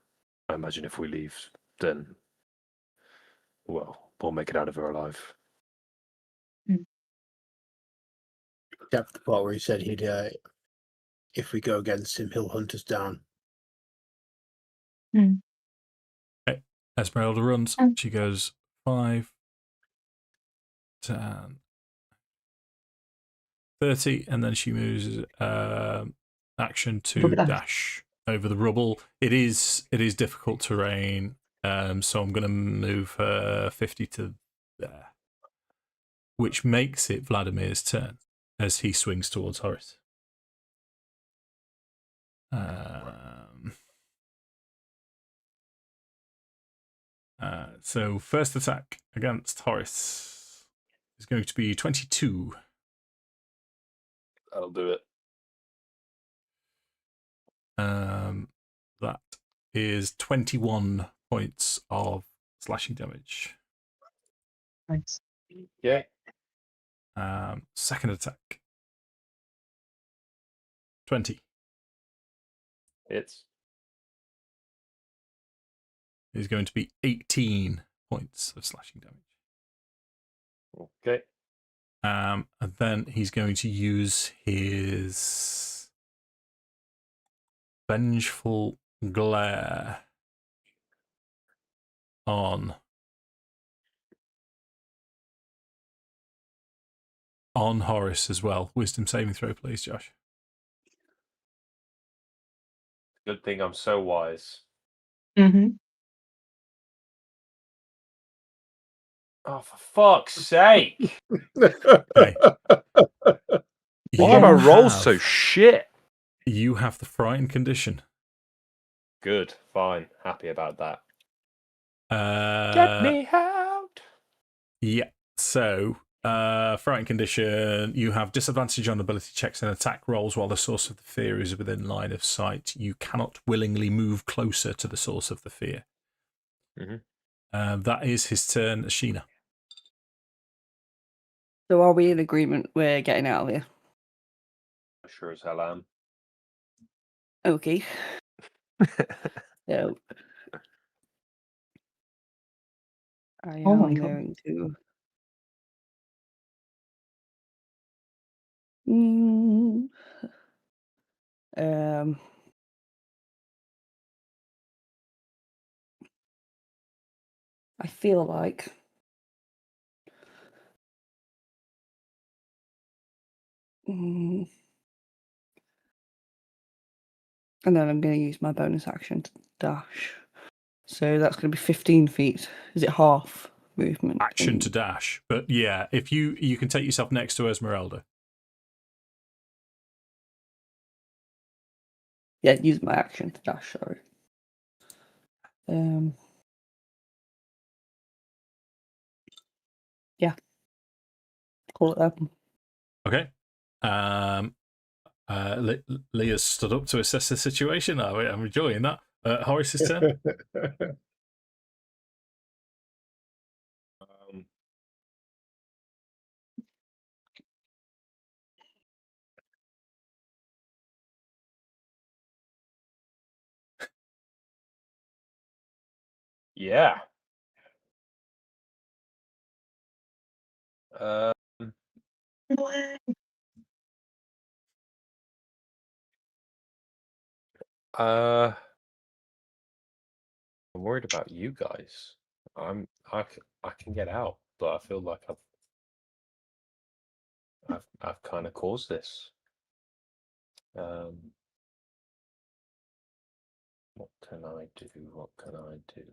S4: I imagine if we leave, then, well, we'll make it out of her alive.
S5: Except the part where he said he'd, if we go against him, he'll hunt us down.
S1: Okay. Esmeralda runs. She goes 5, 10, 30, and then she moves action to dash over the rubble. It is difficult terrain, so I'm going to move her 50 to there, which makes it Vladimir's turn as he swings towards Horace. So first attack against Horace is going to be 22.
S4: I'll do it.
S1: That is 21 points of slashing damage.
S2: Nice.
S4: Yeah.
S1: Second attack. 20
S4: It's
S1: is going to be 18 points of slashing damage.
S4: okay.
S1: And then he's going to use his Vengeful Glare on Horace as well. Wisdom saving throw, please, Josh.
S4: Good thing I'm so wise.
S2: Mm-hmm.
S4: Oh, for fuck's sake!
S1: Okay.
S4: Why are my
S1: You
S4: rolls
S1: have-
S4: so shit?
S1: You have the frightened condition.
S4: Good, fine, happy about that.
S1: Uh,
S4: Get me out!
S1: Yeah. So, frightened condition. You have disadvantage on ability checks and attack rolls while the source of the fear is within line of sight. You cannot willingly move closer to the source of the fear.
S4: Mm-hmm.
S1: That is his turn, Ashina.
S3: So are we in agreement we're getting out of here?
S4: Sure as hell am.
S3: Okay. So I
S2: Oh my
S3: am
S2: God.
S3: going to. Mm, um. I feel like and then I'm going to use my bonus action to dash. So that's going to be 15 feet. Is it half movement?
S1: Action to dash. But yeah, if you can take yourself next to Esmeralda.
S3: Yeah, use my action to dash, sorry. Yeah. Call it open.
S1: Okay. Leah stood up to assess the situation. I'm enjoying that. Horace's turn.
S4: Yeah. I'm worried about you guys. I can get out, but I feel like I've kind of caused this. What can I do? What can I do?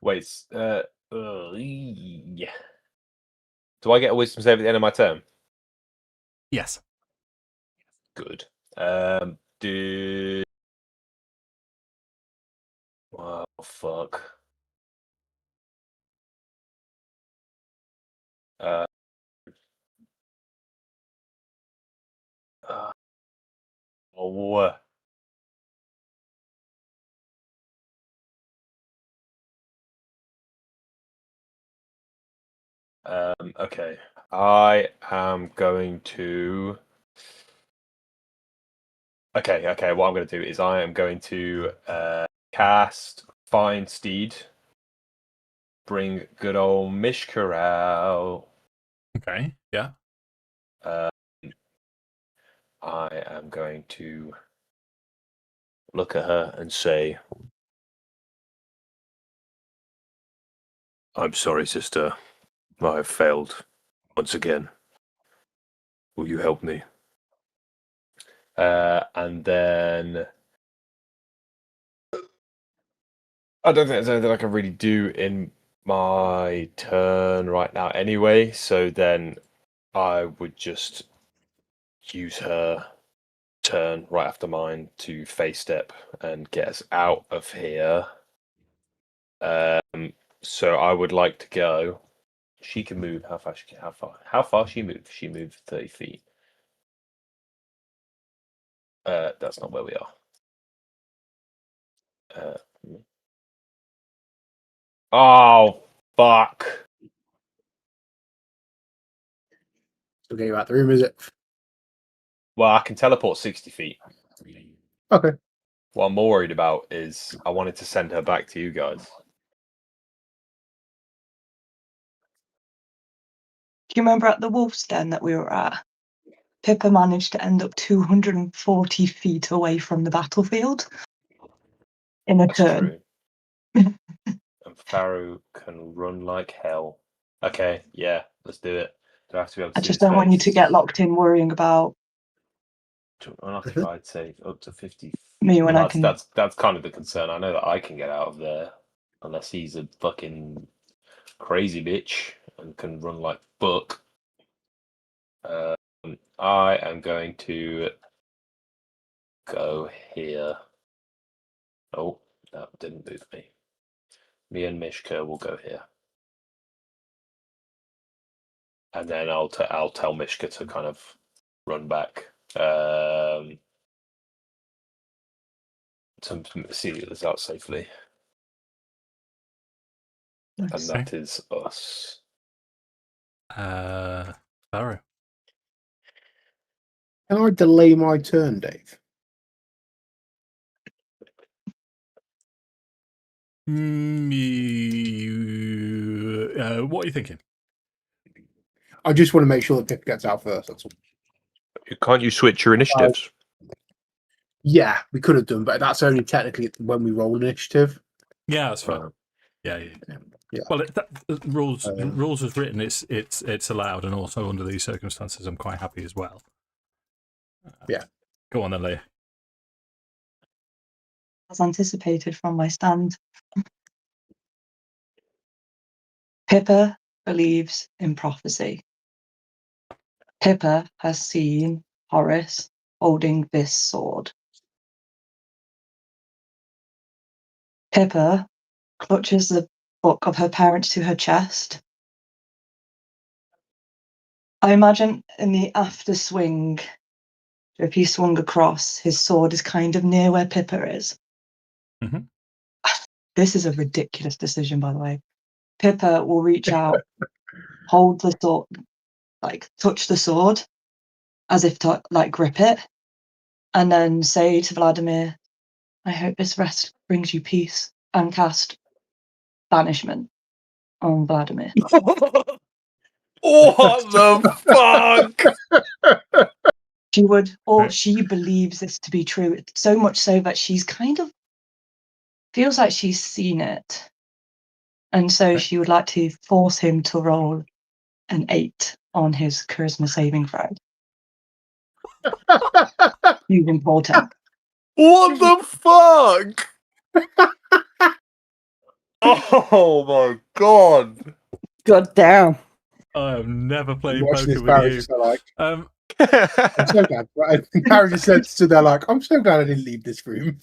S4: Wait. Yeah. Do I get a wisdom save at the end of my turn?
S1: Yes.
S4: Good. Oh fuck. Oh. Okay. I am going to. Okay. What I'm going to do is I am going to cast Find Steed. Bring good old Mishka out.
S1: Okay. Yeah.
S4: I am going to look at her and say, "I'm sorry, sister. I have failed once again. Will you help me?" And then I don't think there's anything I can really do in my turn right now anyway, so then I would just use her turn right after mine to face step and get us out of here. So I would like to go She can move. How far? How far she moves? She moves 30 feet. That's not where we are. Oh fuck!
S5: Still getting you out the room, is it?
S4: Well, I can teleport 60 feet.
S5: Okay.
S4: What I'm more worried about is I wanted to send her back to you guys.
S2: Do you remember at the wolf's den that we were at? Pippa managed to end up 240 feet away from the battlefield in a
S4: That's
S2: turn.
S4: true. And Farrow can run like hell. Okay, yeah, let's do it. Do I have to be able to
S2: I
S4: see
S2: just
S4: his
S2: don't want you to
S4: face?
S2: get locked in worrying about
S4: Unoccupied save up to 50.
S2: me when I
S4: Well,
S2: can.
S4: that's kind of the concern. I know that I can get out of there unless he's a fucking crazy bitch and can run like fuck. I am going to go here. Oh, that didn't move me. Me and Mishka will go here, and then I'll tell Mishka to kind of run back. To see this out safely.
S2: Nice.
S4: And that is us.
S1: Farrow.
S5: Can I delay my turn, Dave?
S1: What are you thinking?
S5: I just want to make sure that Pippa gets out first. That's all.
S4: Can't you switch your initiatives?
S5: Yeah, we could have done, but that's only technically when we roll initiative.
S1: Yeah, that's fine. Yeah. Well, the rules as written, it's allowed, and also under these circumstances, I'm quite happy as well.
S5: Yeah.
S1: Go on then, Leah.
S2: As anticipated from my stand. Pippa believes in prophecy. Pippa has seen Horace holding this sword. Pippa clutches the book of her parents to her chest. I imagine in the after swing, if he swung across, his sword is kind of near where Pippa is.
S1: Mm-hmm.
S2: This is a ridiculous decision, by the way. Pippa will reach out, hold the sword, like touch the sword, as if to like grip it, and then say to Vladimir, I hope this rest brings you peace, and cast banishment on Vladimir.
S4: What the fuck?
S2: She would, or she believes this to be true, so much so that she's kind of feels like she's seen it. And so she would like to force him to roll an 8 on his charisma saving throw. Using portent.
S4: What the fuck? Oh my god.
S3: God damn.
S1: I have never played
S5: Watching this,
S1: poker
S5: Barry
S1: with
S5: just
S1: you.
S5: like, I'm so glad. Right? Barry just said to there like, I'm so glad I didn't leave this room.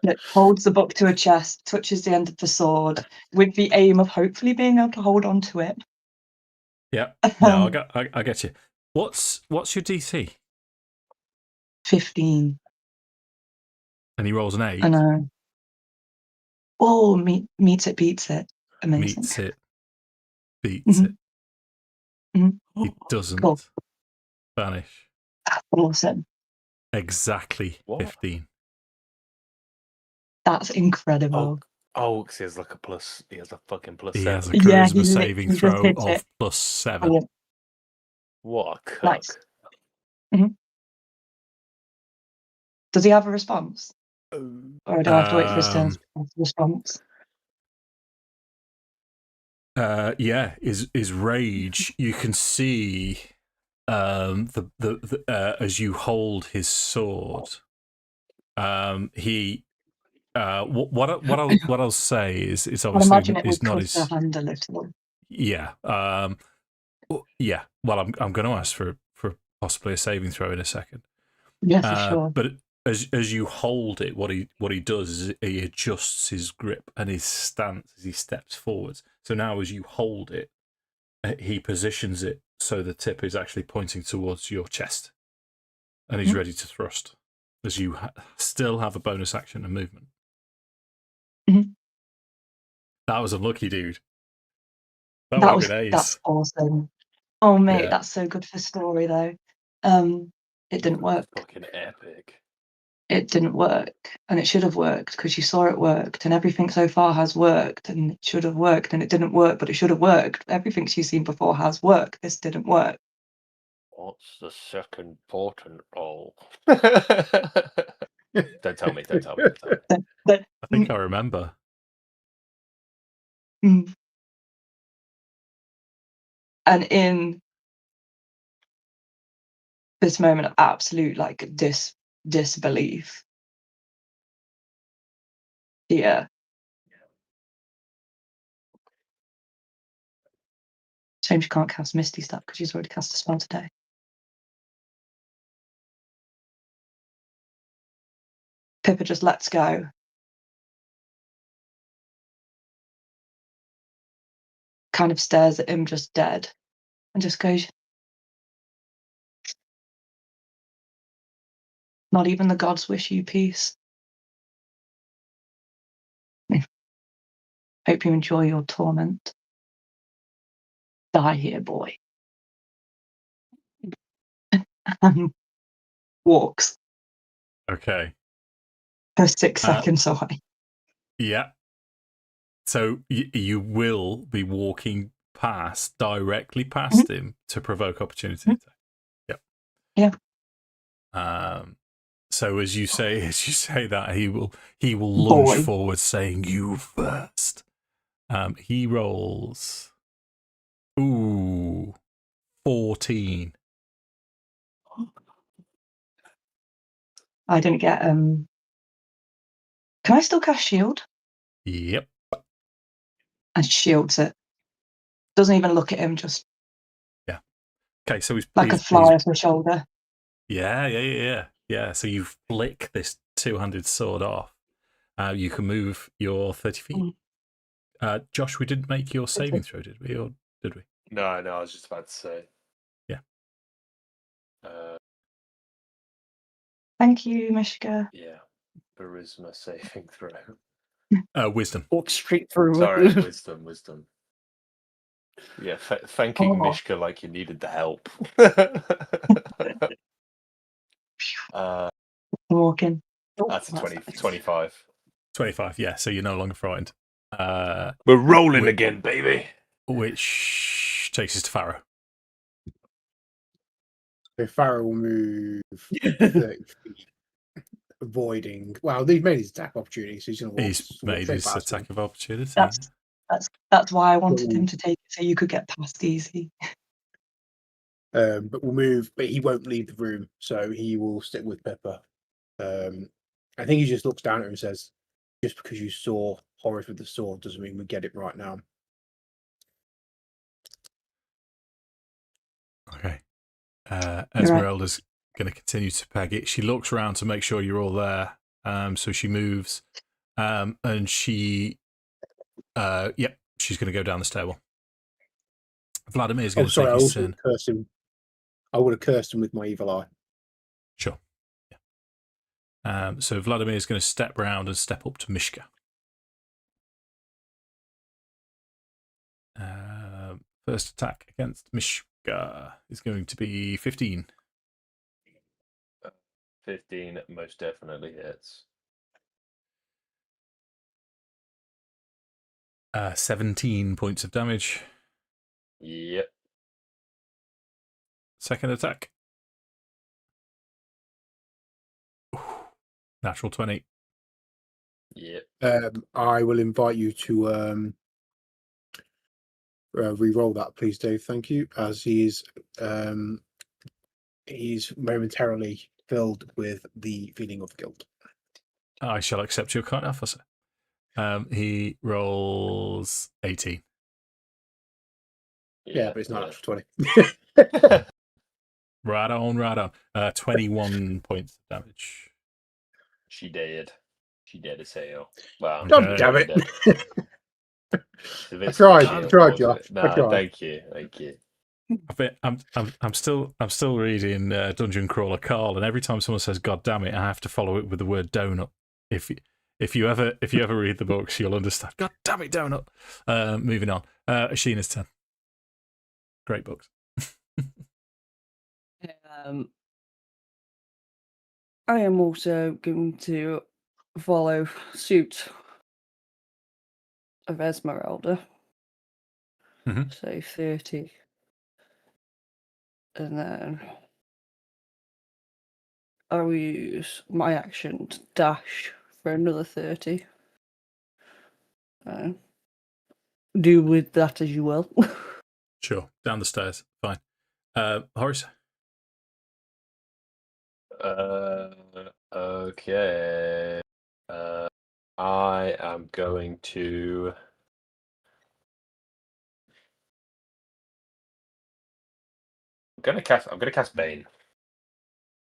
S2: It holds the book to her chest, touches the end of the sword, with the aim of hopefully being able to hold on to it.
S1: Yeah. No, I get you. What's your DC?
S2: 15.
S1: And he rolls an 8.
S2: I know. Oh, meets it, beats it. Amazing.
S1: Meets it, beats it.
S2: Mm-hmm.
S1: He doesn't
S2: Cool.
S1: vanish.
S2: Awesome.
S1: Exactly
S4: What?
S1: 15.
S2: That's incredible.
S4: Oh, because he has like a plus. He has a fucking plus
S1: He
S4: 7.
S1: has a
S2: Yeah,
S1: charisma
S2: he
S1: saving
S2: literally just
S1: throw
S2: hit
S1: of
S2: it.
S1: +7.
S2: Brilliant.
S4: What a cuck.
S2: Nice. Mm-hmm. Does he have a response? Or do I have to wait for his turn to have a response?
S1: Yeah, his rage. You can see the as you hold his sword. He what I'll say is
S2: I'd
S1: obviously
S2: imagine it
S1: is
S2: would
S1: not
S2: cross their
S1: his.
S2: hand a little.
S1: Yeah. Yeah. Well, I'm going to ask for possibly a saving throw in a second.
S2: Yeah, for sure.
S1: But as you hold it, what he does is he adjusts his grip and his stance as he steps forwards. So now as you hold it, he positions it so the tip is actually pointing towards your chest. And he's ready to thrust, as you still have a bonus action and movement.
S2: Mhm.
S1: That was unlucky, dude. That would have been ace.
S2: That's awesome. Oh mate,
S1: Yeah.
S2: that's so good for story though. It didn't work.
S4: Fucking epic.
S2: It didn't work, and it should have worked because you saw it worked, and everything so far has worked, and it should have worked, and it didn't work, but it should have worked. Everything she's seen before has worked. This didn't work.
S4: What's the second portent roll? Don't tell me. Don't tell me. Don't tell me.
S2: But
S1: I think I remember.
S2: and in this moment of absolute like disbelief, yeah. Shame she can't cast Misty Step because she's already cast a spell today. Pippa just lets go. Kind of stares at him just dead and just goes, not even the gods wish you peace. Hope you enjoy your torment. Die here, boy. And walks
S1: Okay.
S2: for 6 seconds away.
S1: Yeah. So you will be walking directly past him to provoke opportunity attack. Yep.
S2: Yeah.
S1: So as you say that, he will lunge forward, saying, "You first." He rolls. 14.
S2: I didn't get Can I still cast shield?
S1: Yep.
S2: And shields it. Doesn't even look at him, just
S1: Okay, so he's
S2: like a fly off the shoulder.
S1: Yeah. So you flick this two-handed sword off. You can move your 30 feet. Josh, we didn't make your saving throw, did we? Or did we?
S4: No, I was just about to say.
S1: Yeah.
S2: Thank you, Mishka.
S4: Yeah. Charisma saving throw.
S1: Wisdom.
S3: Walk straight through.
S4: Sorry, wisdom. Yeah, thanking Mishka like you needed the help.
S2: Walking.
S4: That's a 25.
S1: 25, yeah, so you're no longer frightened.
S4: We're rolling again, baby.
S1: Which takes us to Farrow.
S5: So Farrow will move 30 feet, avoiding. Well, they've made his attack opportunity, so he's going to walk.
S1: He's made his attack of opportunity.
S2: That's why I wanted him to take it, so you could get past easy.
S5: But we'll move, but he won't leave the room, so he will stick with Pippa. I think he just looks down at her and says, "Just because you saw Horace with the sword doesn't mean we get it right now."
S1: Okay. Esmeralda's going to continue to peg it. She looks around to make sure you're all there. So she moves. And she, she's going to go down the stairwell. Vladimir is going to take his turn.
S5: I would have cursed him with my evil eye.
S1: Sure. Yeah. So Vladimir is going to step round and step up to Mishka. First attack against Mishka is going to be 15.
S4: 15 most definitely hits.
S1: 17 points of damage.
S4: Yep.
S1: Second attack. Natural 20.
S4: Yep.
S5: I will invite you to re-roll that, please, Dave. Thank you. As he's momentarily filled with the feeling of guilt.
S1: I shall accept your kind officer. He rolls 18.
S5: Yeah, but it's not actual 20.
S1: Right on. 21 points of damage.
S4: She did as hell. Wow.
S5: God damn it. I tried, Josh. I
S4: No,
S5: tried.
S4: thank you, thank you.
S1: I'm still reading Dungeon Crawler Carl, and every time someone says "God damn it," I have to follow it with the word donut. If you ever read the books, you'll understand. God damn it, donut. Moving on. Ashina's 10. Great books.
S3: I am also going to follow suit of Esmeralda.
S1: Mhm.
S3: So 30. And then I will use my action to dash for another 30. Do with that as you will.
S1: Sure. Down the stairs. Fine. Horace.
S4: Okay. I am going to. I'm gonna cast Bane,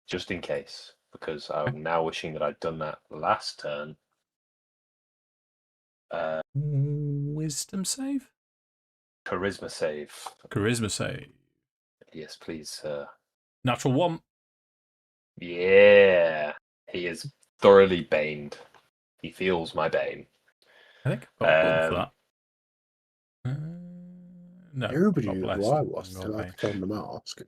S4: just in case, because I'm now wishing that I'd done that last turn.
S1: Wisdom save.
S4: Charisma save.
S1: Charisma save.
S4: Yes, please, sir.
S1: Natural 1.
S4: Yeah, he is thoroughly baned. He feels my bane.
S1: I think I've got a button for that. No,
S5: Nobody
S1: not
S5: knew who
S1: blessed.
S5: I was
S1: Not
S5: till I
S1: pain.
S5: put on the mask.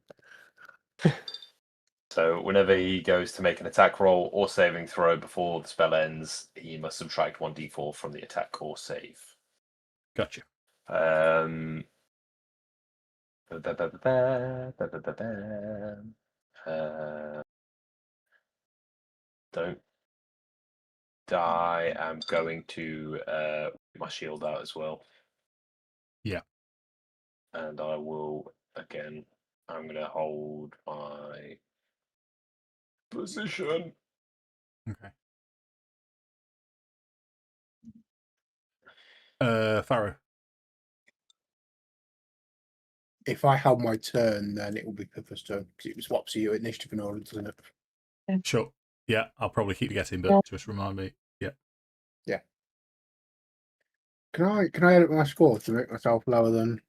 S4: So whenever he goes to make an attack roll or saving throw before the spell ends, he must subtract 1d4 from the attack or save.
S1: Gotcha.
S4: Um, don't die. I'm going to put my shield out as well.
S1: Yeah.
S4: And I will, again, I'm going to hold my position.
S1: Okay. Farrow.
S5: If I held my turn, then it will be Pippa's turn because it swaps you initiative in order, doesn't it?
S1: Sure. Yeah, I'll probably keep guessing, but just remind me. Yeah.
S5: Yeah. Can I edit my score to make myself lower than?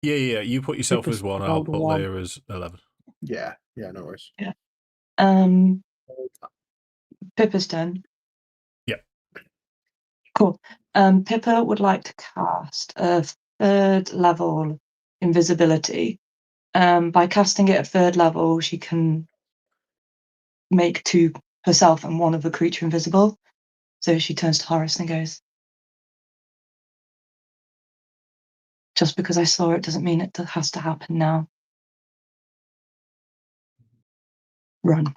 S1: Yeah. You put yourself
S3: Pippa's
S1: as 1. I'll
S3: rolled a
S1: put
S3: 1.
S1: Leah as 11.
S5: Yeah, no worries.
S2: Pippa's turn.
S1: Yep.
S2: Cool. Pippa would like to cast a 3rd level invisibility. By casting it at 3rd level, she can make 2 herself and 1 of the creature invisible. So she turns to Horace and goes, "Just because I saw it doesn't mean it has to happen now. Run."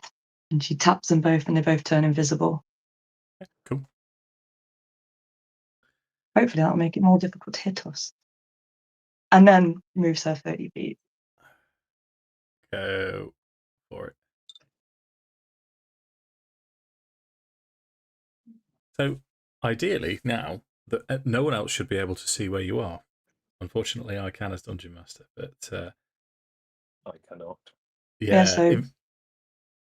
S2: And she taps them both and they both turn invisible.
S1: Cool.
S2: Hopefully that'll make it more difficult to hit us. And then moves her 30 feet.
S1: Go for it. So, ideally, now that no one else should be able to see where you are. Unfortunately, I can as Dungeon Master, but
S4: I cannot.
S2: Yeah, so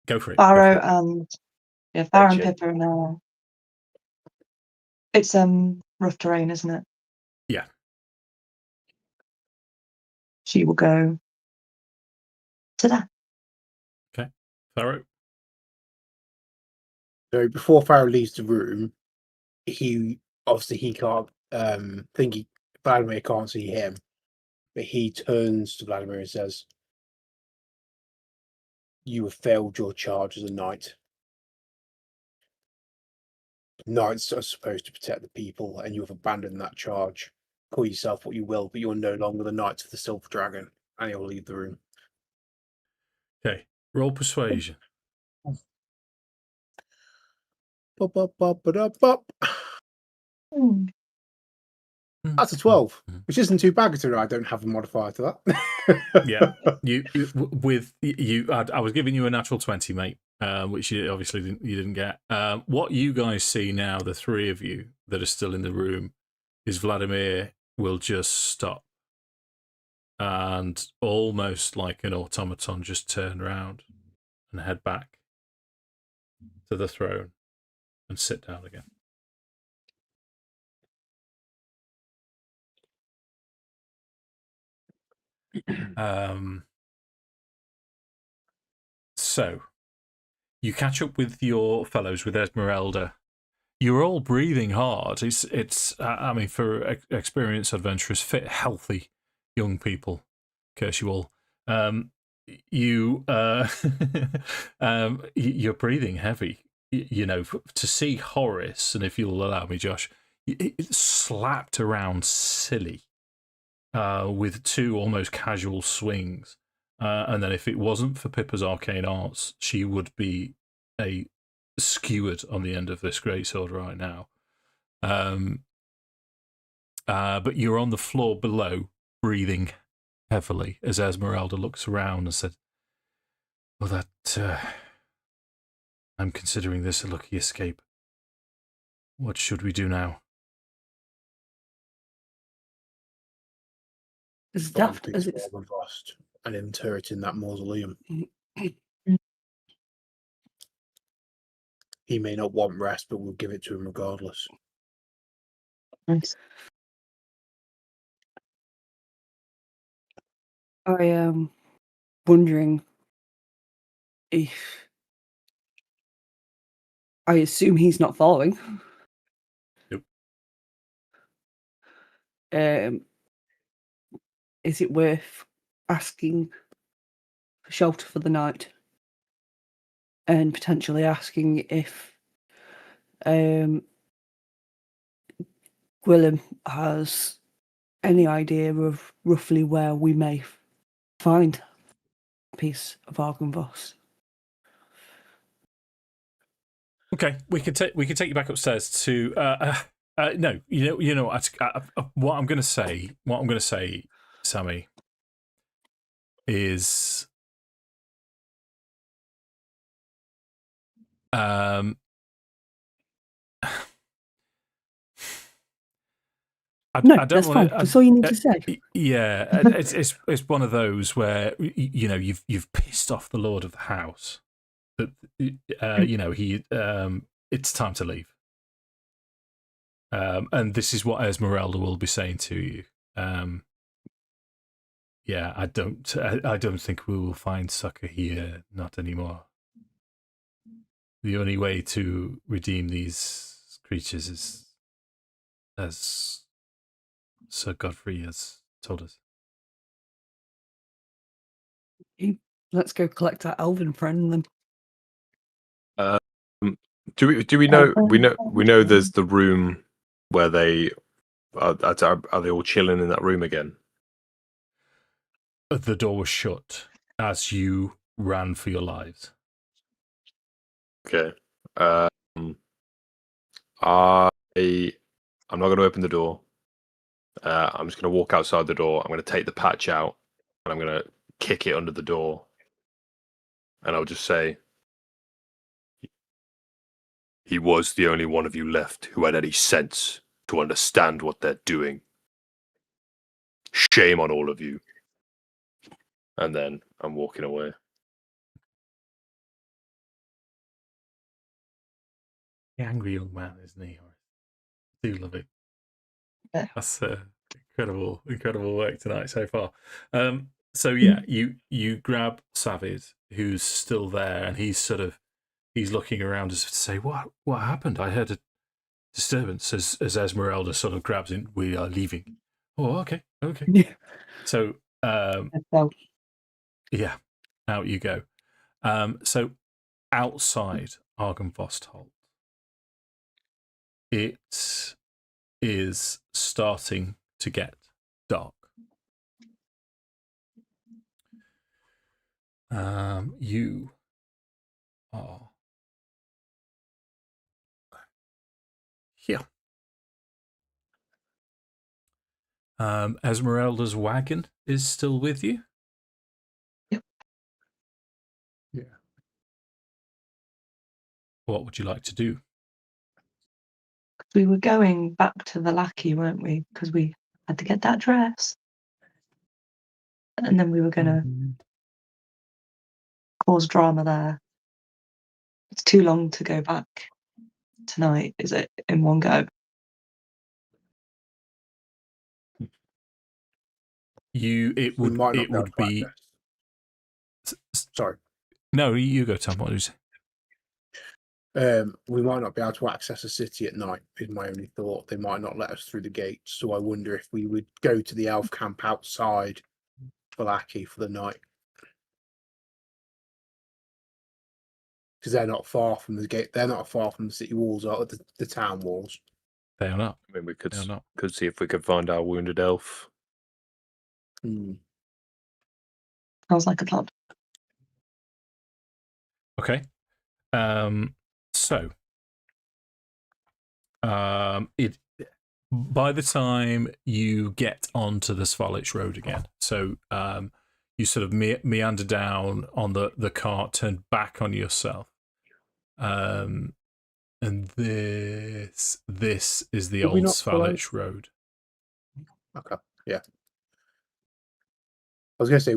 S1: go for it.
S2: Farrow and Farrow and
S4: Chin.
S2: Pippa are now. It's rough terrain, isn't it?
S1: Yeah.
S2: She will go to that.
S1: Okay. Farrow.
S5: So before Farrell leaves the room, he can't Vladimir can't see him, but he turns to Vladimir and says, "You have failed your charge as a knight. Knights are supposed to protect the people, and you have abandoned that charge. Call yourself what you will, but you are no longer the Knights of the Silver Dragon." And he'll leave the room.
S1: Okay. Roll persuasion.
S5: Bop, bop, bop, ba-da, bop. That's a 12, which isn't too bad considering I don't have a modifier to that.
S1: Yeah. I was giving you a natural 20, mate, which you obviously didn't get. What you guys see now, the 3 of you that are still in the room, is Vladimir will just stop and almost like an automaton just turn around and head back to the throne and sit down again. So, you catch up with your fellows, with Esmeralda. You're all breathing hard. It's. I mean, for experienced, adventurous, fit, healthy young people, curse you all. You're breathing heavy. You know, to see Horace, and if you'll allow me, Josh, it slapped around silly, with two almost casual swings. And then if it wasn't for Pippa's arcane arts, she would be a skewered on the end of this greatsword right now. But you're on the floor below, breathing heavily, as Esmeralda looks around and said, well, that... I'm considering this a lucky escape. What should we do now?
S3: As daft
S5: Find
S3: as
S5: things
S3: it's
S5: more vast and inter it in that mausoleum. He may not want rest, but we'll give it to him regardless.
S2: Nice.
S3: I am wondering if I assume he's not following.
S1: Nope.
S3: Is it worth asking for shelter for the night and potentially asking if Gwillem has any idea of roughly where we may find a piece of Argynvostholt?
S1: Okay, we can take you back upstairs to. No, you know what I'm going to say. What I'm going to say, Sammi, is I don't
S3: that's
S1: want
S3: fine. That's all you need to say.
S1: Yeah, it's one of those where you know you've pissed off the lord of the house. That you know he it's time to leave. And this is what Esmeralda will be saying to you. Yeah, I don't think we will find succor here, not anymore. The only way to redeem these creatures is as Sir Godfrey has told us.
S3: Let's go collect our elven friend then.
S4: Do we know we know there's the room where they are they all chilling in that room again?
S1: The door was shut as you ran for your lives.
S4: Okay. I'm not going to open the door. I'm just going to walk outside the door. I'm going to take the patch out and I'm going to kick it under the door. And I'll just say, he was the only one of you left who had any sense to understand what they're doing. Shame on all of you. And then I'm walking away.
S1: The angry young man, isn't he? I do love it.
S2: Yeah.
S1: That's incredible work tonight so far. So yeah, you grab Savid, who's still there, and he's looking around as if to say, what happened? I heard a disturbance as Esmeralda sort of grabs him. We are leaving. Oh, okay.
S3: Yeah.
S1: So
S2: Well,
S1: yeah, out you go. So outside Argynvostholt, it is starting to get dark. You are here. Esmeralda's wagon is still with you?
S2: Yep.
S5: Yeah.
S1: What would you like to do?
S2: we were going back to the lackey, weren't we? Because we had to get that dress. And then we were going to cause drama there. It's too long to go back tonight, is it, in one go?
S1: It
S5: We
S1: would
S5: might not
S1: it would
S5: able to
S1: be.
S5: access. Sorry.
S1: No, you go, Tom. What did you say?
S5: We might not be able to access a city at night, is my only thought. They might not let us through the gates. So I wonder if we would go to the elf camp outside Valaki for the night. Because they're not far from the gate. They're not far from the city walls, or the town walls.
S1: They are not.
S4: I mean, we could
S1: They are not.
S4: see if we could find our wounded elf.
S5: Hmm.
S2: Sounds like a plan.
S1: Okay. So, it by the time you get onto the Svalich Road again, so you sort of meander down on the cart, turn back on yourself, and this is the
S5: Did we
S1: old
S5: not follow?
S1: Svalich Road.
S5: Okay. Yeah. I was going to say,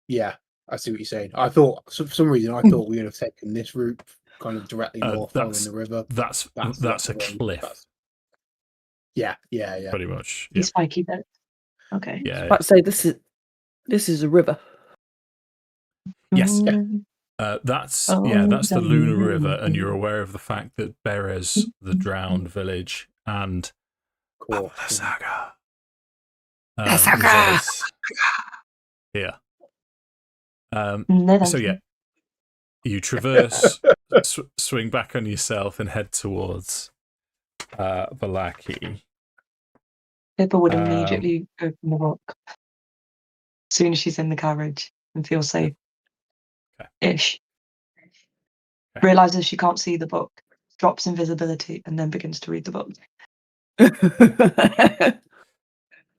S5: yeah, I see what you're saying. I thought, for some reason, I thought we would have taken this route kind of directly north following the river.
S1: That's a cliff.
S5: Yeah.
S1: Pretty much.
S2: These
S1: Yeah.
S2: spiky bits. Okay.
S1: Yeah.
S3: I'd say this is a river.
S1: Yes.
S5: Yeah.
S1: That's
S2: Oh,
S1: that's the Lunar
S2: damn.
S1: River, and you're aware of the fact that Beres, the drowned village, and
S5: Cool.
S1: the Saga.
S3: Saga!
S1: resides here.
S2: No,
S1: So yeah, you traverse, swing back on yourself, and head towards Valaki.
S2: Pippa would immediately open the book as soon as she's in the carriage and feel safe. Ish.
S1: Okay.
S2: Realizes she can't see the book, drops invisibility, and then begins to read the book.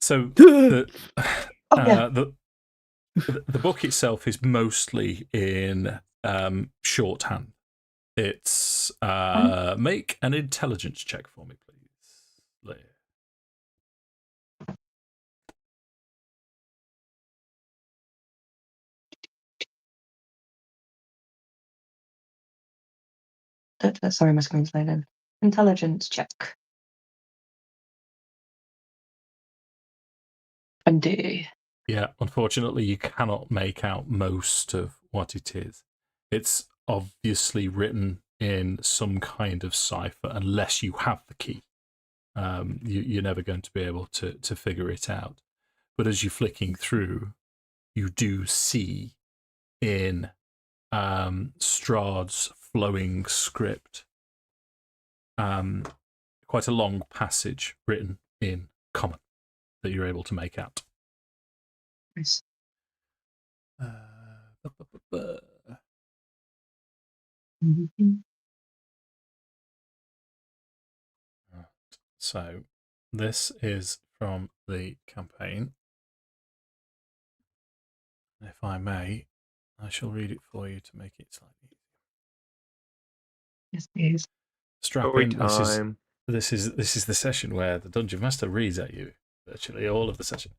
S1: So
S2: Oh, yeah.
S1: the book itself is mostly in shorthand. It's make an intelligence check for me, please, Leah.
S2: Sorry, my screen's loading. Intelligence check. And
S1: Yeah, unfortunately, you cannot make out most of what it is. It's obviously written in some kind of cipher, unless you have the key. You're never going to be able to figure it out. But as you're flicking through, you do see in Strahd's flowing script quite a long passage written in common that you're able to make out.
S2: nice.
S1: So this is from the campaign. If I may, I shall read it for you to make it slightly easier.
S2: Yes, please.
S1: Strap
S4: Story
S1: in.
S4: time.
S1: This is the session where the Dungeon Master reads at you virtually all of the session.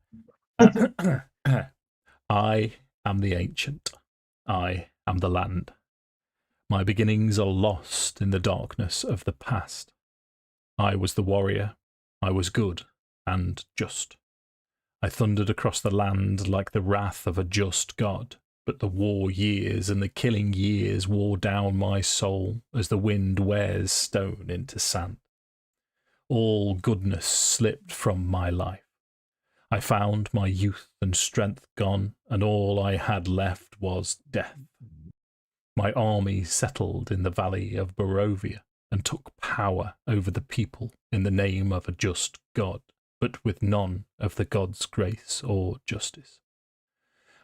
S1: I am the ancient. I am the land. My beginnings are lost in the darkness of the past. I was the warrior. I was good and just. I thundered across the land like the wrath of a just god, but the war years and the killing years wore down my soul as the wind wears stone into sand. All goodness slipped from my life. I found my youth and strength gone, and all I had left was death. My army settled in the valley of Barovia and took power over the people in the name of a just god, but with none of the god's grace or justice.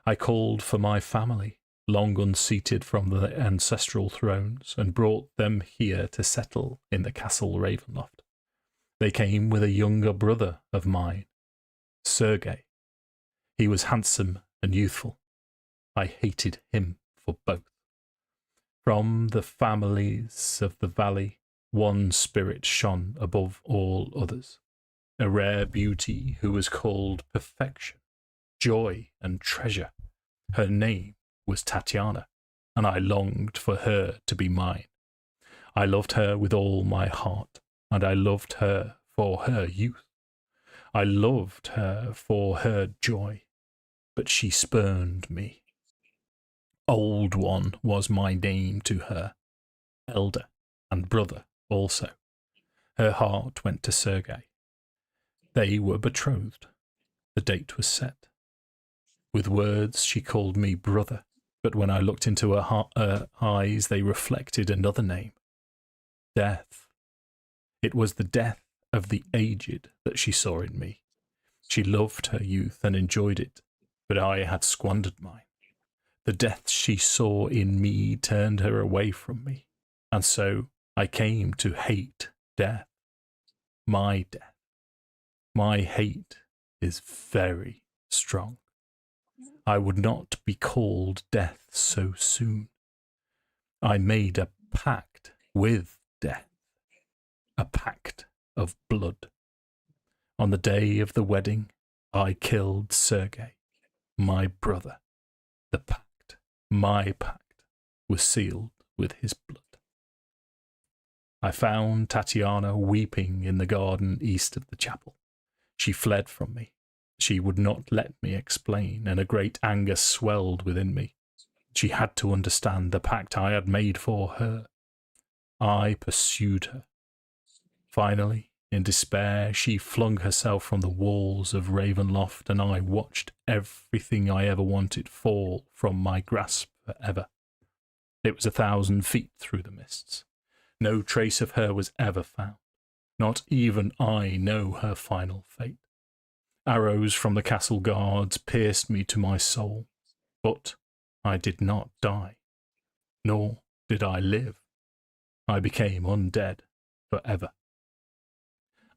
S1: I called for my family, long unseated from the ancestral thrones, and brought them here to settle in the castle Ravenloft. They came with a younger brother of mine, Sergei. He was handsome and youthful. I hated him for both. From the families of the valley, one spirit shone above all others, a rare beauty who was called perfection, joy and treasure. Her name was Tatiana, and I longed for her to be mine. I loved her with all my heart, and I loved her for her youth. I loved her for her joy, but she spurned me. Old One was my name to her, elder and brother also. Her heart went to Sergei. They were betrothed. The date was set. With words she called me brother, but when I looked into her eyes they reflected another name. Death. It was the death of the aged that she saw in me. She loved her youth and enjoyed it, but I had squandered mine. The death she saw in me turned her away from me, and so I came to hate death. My death. My hate is very strong. I would not be called death so soon. I made a pact with death, a pact of blood. On the day of the wedding, I killed Sergei, my brother. The pact, my pact, was sealed with his blood. I found Tatiana weeping in the garden east of the chapel. She fled from me. She would not let me explain, and a great anger swelled within me. She had to understand the pact I had made for her. I pursued her. Finally, in despair, she flung herself from the walls of Ravenloft, and I watched everything I ever wanted fall from my grasp forever. It was 1,000 feet through the mists. No trace of her was ever found. Not even I know her final fate. Arrows from the castle guards pierced me to my soul, but I did not die, nor did I live. I became undead forever.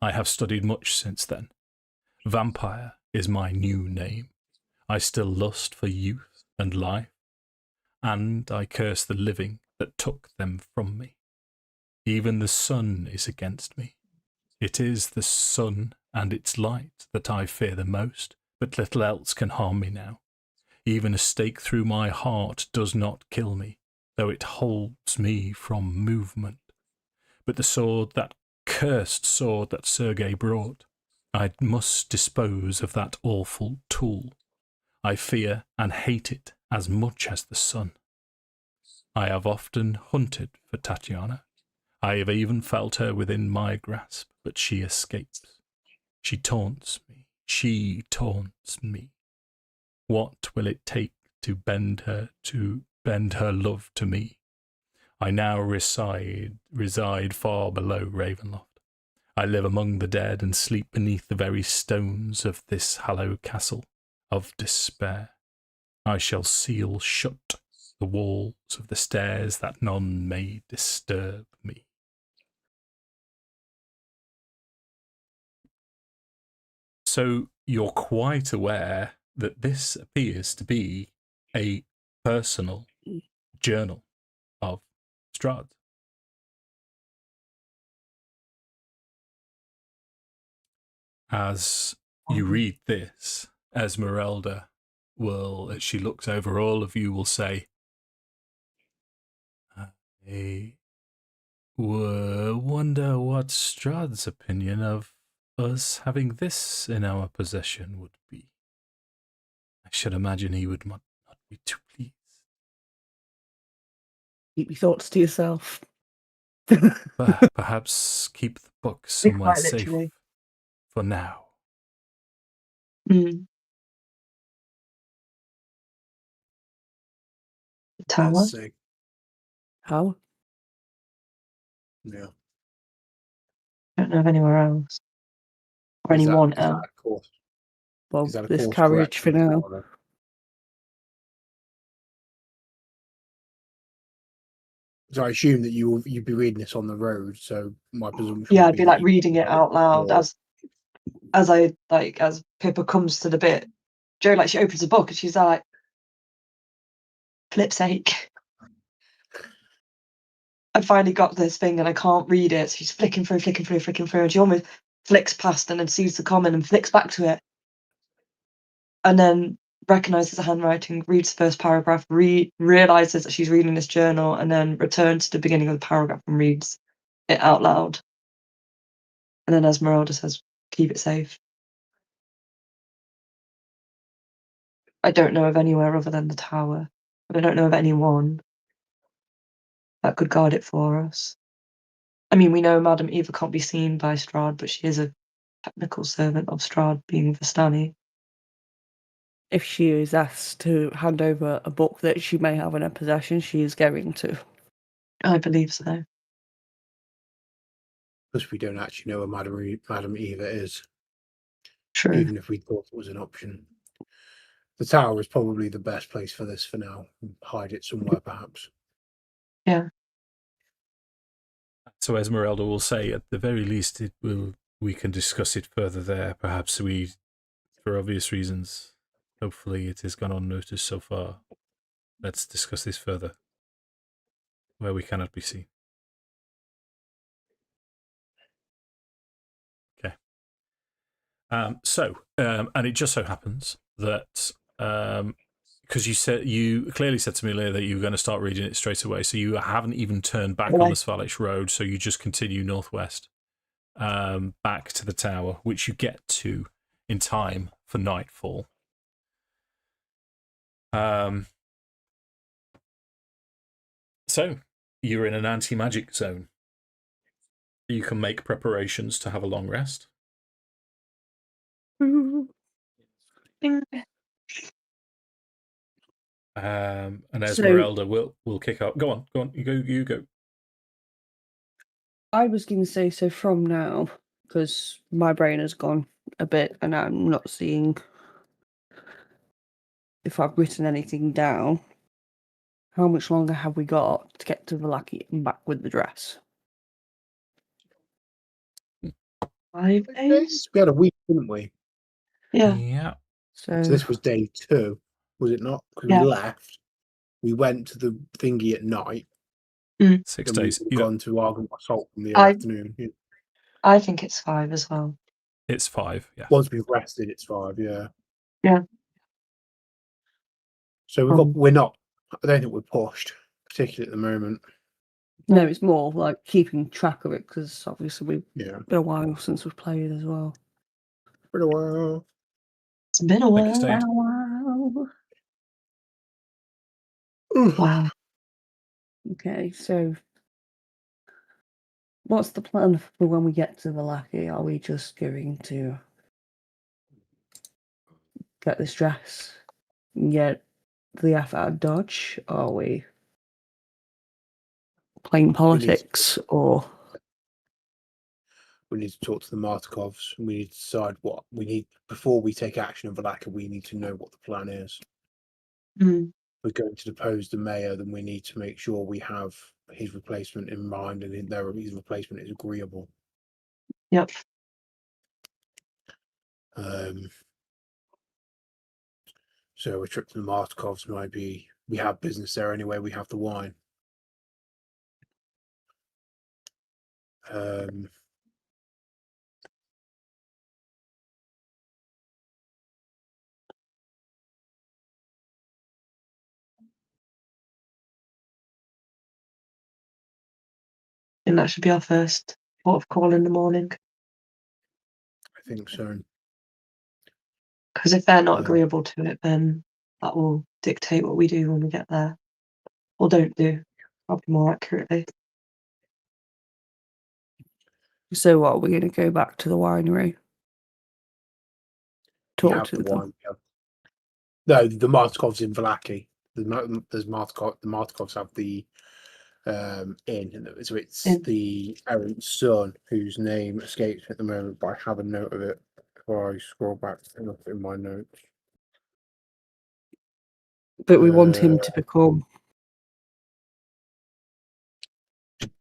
S1: I have studied much since then. Vampire is my new name. I still lust for youth and life, and I curse the living that took them from me. Even the sun is against me. It is the sun and its light that I fear the most, but little else can harm me now. Even a stake through my heart does not kill me, though it holds me from movement. But the sword, that cursed sword that Sergei brought, I must dispose of that awful tool. I fear and hate it as much as the sun. I have often hunted for Tatiana. I have even felt her within my grasp, but she escapes. She taunts me. She taunts me. What will it take to bend her love to me? I now reside far below Ravenloft. I live among the dead and sleep beneath the very stones of this hallowed castle of despair. I shall seal shut the walls of the stairs that none may disturb me. So you're quite aware that this appears to be a personal journal of Strahd. As you read this, Esmeralda will, as she looks over all of you, will say, I wonder what Strahd's opinion of us having this in our possession would be. I should imagine he would not be too pleased.
S3: Keep your thoughts to yourself.
S1: Perhaps keep the book somewhere
S2: Quite
S1: safe
S2: literally.
S1: for now.
S2: Mm. Tower?
S5: Let's see.
S3: How?
S5: Yeah.
S2: Don't know of anywhere else. Or
S5: Is that-
S2: anyone
S5: is that
S2: else.
S5: a course?
S3: Well,
S5: Is that a
S3: this
S5: course
S3: carriage for
S5: correction?
S3: now.
S5: So I assume that you'd be reading this on the road. So my presumption.
S2: Yeah,
S5: would
S2: I'd be like reading it out loud
S5: more-
S2: as Pippa comes to the bit. Joe, like, she opens the book and she's like, flip's sake. I finally got this thing and I can't read it. So she's flicking through, and she almost flicks past and then sees the comment and flicks back to it. And then recognises the handwriting, reads the first paragraph, realises that she's reading this journal, and then returns to the beginning of the paragraph and reads it out loud. And then Esmeralda says, keep it safe. I don't know of anywhere other than the tower. But I don't know of anyone that could guard it for us. I mean, we know Madam Eva can't be seen by Strahd, but she is a technical servant of Strahd, being Vistani.
S3: If she is asked to hand over a book that she may have in her possession, she is going to.
S2: I believe so.
S5: Because we don't actually know where Madam Eva is,
S2: True.
S5: even if we thought it was an option. The tower is probably the best place for this for now. Hide it somewhere, perhaps.
S2: Yeah.
S1: So Esmeralda will say, at the very least, we can discuss it further there. Perhaps we, for obvious reasons, hopefully it has gone unnoticed so far. Let's discuss this further, where we cannot be seen. Okay. And it just so happens that because you clearly said to me, Leah, that you were going to start reading it straight away, so you haven't even turned back on the Svalich Road, so you just continue northwest back to the tower, which you get to in time for nightfall. So you're in an anti-magic zone. You can make preparations to have a long rest. And Esmeralda will kick up. Go on. You go.
S3: I was going to say, so from now, because my brain has gone a bit and I'm not seeing if I've written anything down, how much longer have we got to get to Vallaki and back with the dress?
S2: 5 days?
S5: We had a week, didn't we?
S2: Yeah.
S1: Yeah.
S3: So
S5: So this was day 2, was it not? Because
S2: Yeah.
S5: we left. We went to the thingy at night.
S1: 6
S5: Then
S1: days.
S5: we've gone to Argynvostholt in the
S2: I-
S5: afternoon. Yeah.
S2: I think it's 5 as well.
S1: It's 5. Yeah.
S5: Once we've rested, it's 5. Yeah.
S2: Yeah.
S5: So we're not. I don't think we're pushed, particularly at the moment.
S3: no, it's more like keeping track of it because obviously we've
S5: Yeah.
S3: been a while since we've played as well.
S5: For a while.
S2: It's been a
S1: Thank you,
S2: while.
S1: Stade.
S2: Wow.
S3: Okay, so what's the plan for when we get to Vallaki? Are we just going to get this dress and get the F out of Dodge? Are we playing politics or?
S5: We need to talk to the Martikovs. We need to decide what we need before we take action in Vallaki. We need to know what the plan is.
S2: Mm.
S5: We're going to depose the mayor, then we need to make sure we have his replacement in mind and his replacement is agreeable.
S2: Yep.
S5: So a trip to the Martikovs might be. We have business there anyway. We have the wine.
S2: And that should be our first port of call in the morning.
S5: I think so.
S2: Because if they're not agreeable to it, then that will dictate what we do when we get there. Or don't do, probably more accurately.
S3: So what, are we going to go back to the winery? Talk to them?
S5: Wine. No, the Martikovs in Vallaki. The Martikovs have the inn. So it's the errant son whose name escapes me at the moment, but I have a note of it before I scroll back in my notes.
S3: But we want him to become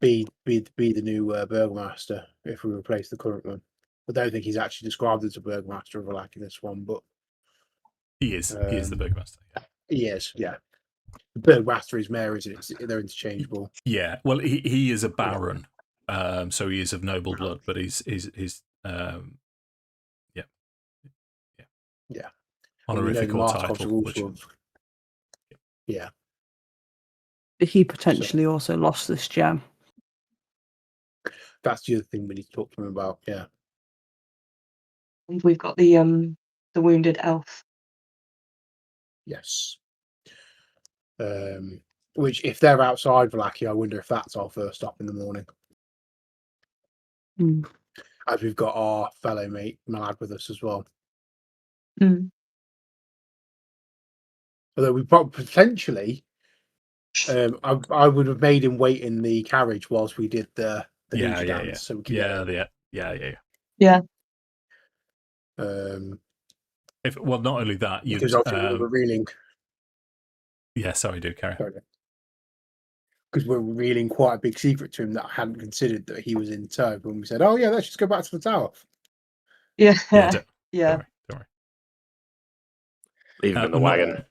S5: be the new burgomaster if we replace the current one. I don't think he's actually described as a burgomaster of Vallaki in this one, but
S1: He is. He is the burgomaster. Yeah.
S5: He is. Yeah. The burgomaster is mayor, isn't it? They're interchangeable.
S1: Yeah. Well, he is a baron, so he is of noble blood, but he's honorific or title.
S5: Yeah.
S3: he potentially also lost this gem.
S5: That's the other thing we need to talk to him about. Yeah.
S2: And we've got the wounded elf.
S5: Yes. Which, if they're outside Vlaki, I wonder if that's our first stop in the morning.
S3: Mm.
S5: As we've got our fellow mate Malad with us as well.
S2: Mm.
S5: Although we probably potentially, I would have made him wait in the carriage whilst we did the ninja dance. So we could
S2: Yeah.
S1: Well, not only that,
S5: because obviously we were reeling.
S1: Yeah, sorry, do carry on.
S5: Because we're revealing quite a big secret to him that I hadn't considered that he was in tow. When we said, "Oh yeah, let's just go back to the tower."
S2: Yeah.
S1: Don't
S2: Yeah.
S1: worry.
S4: Leave him in the wagon.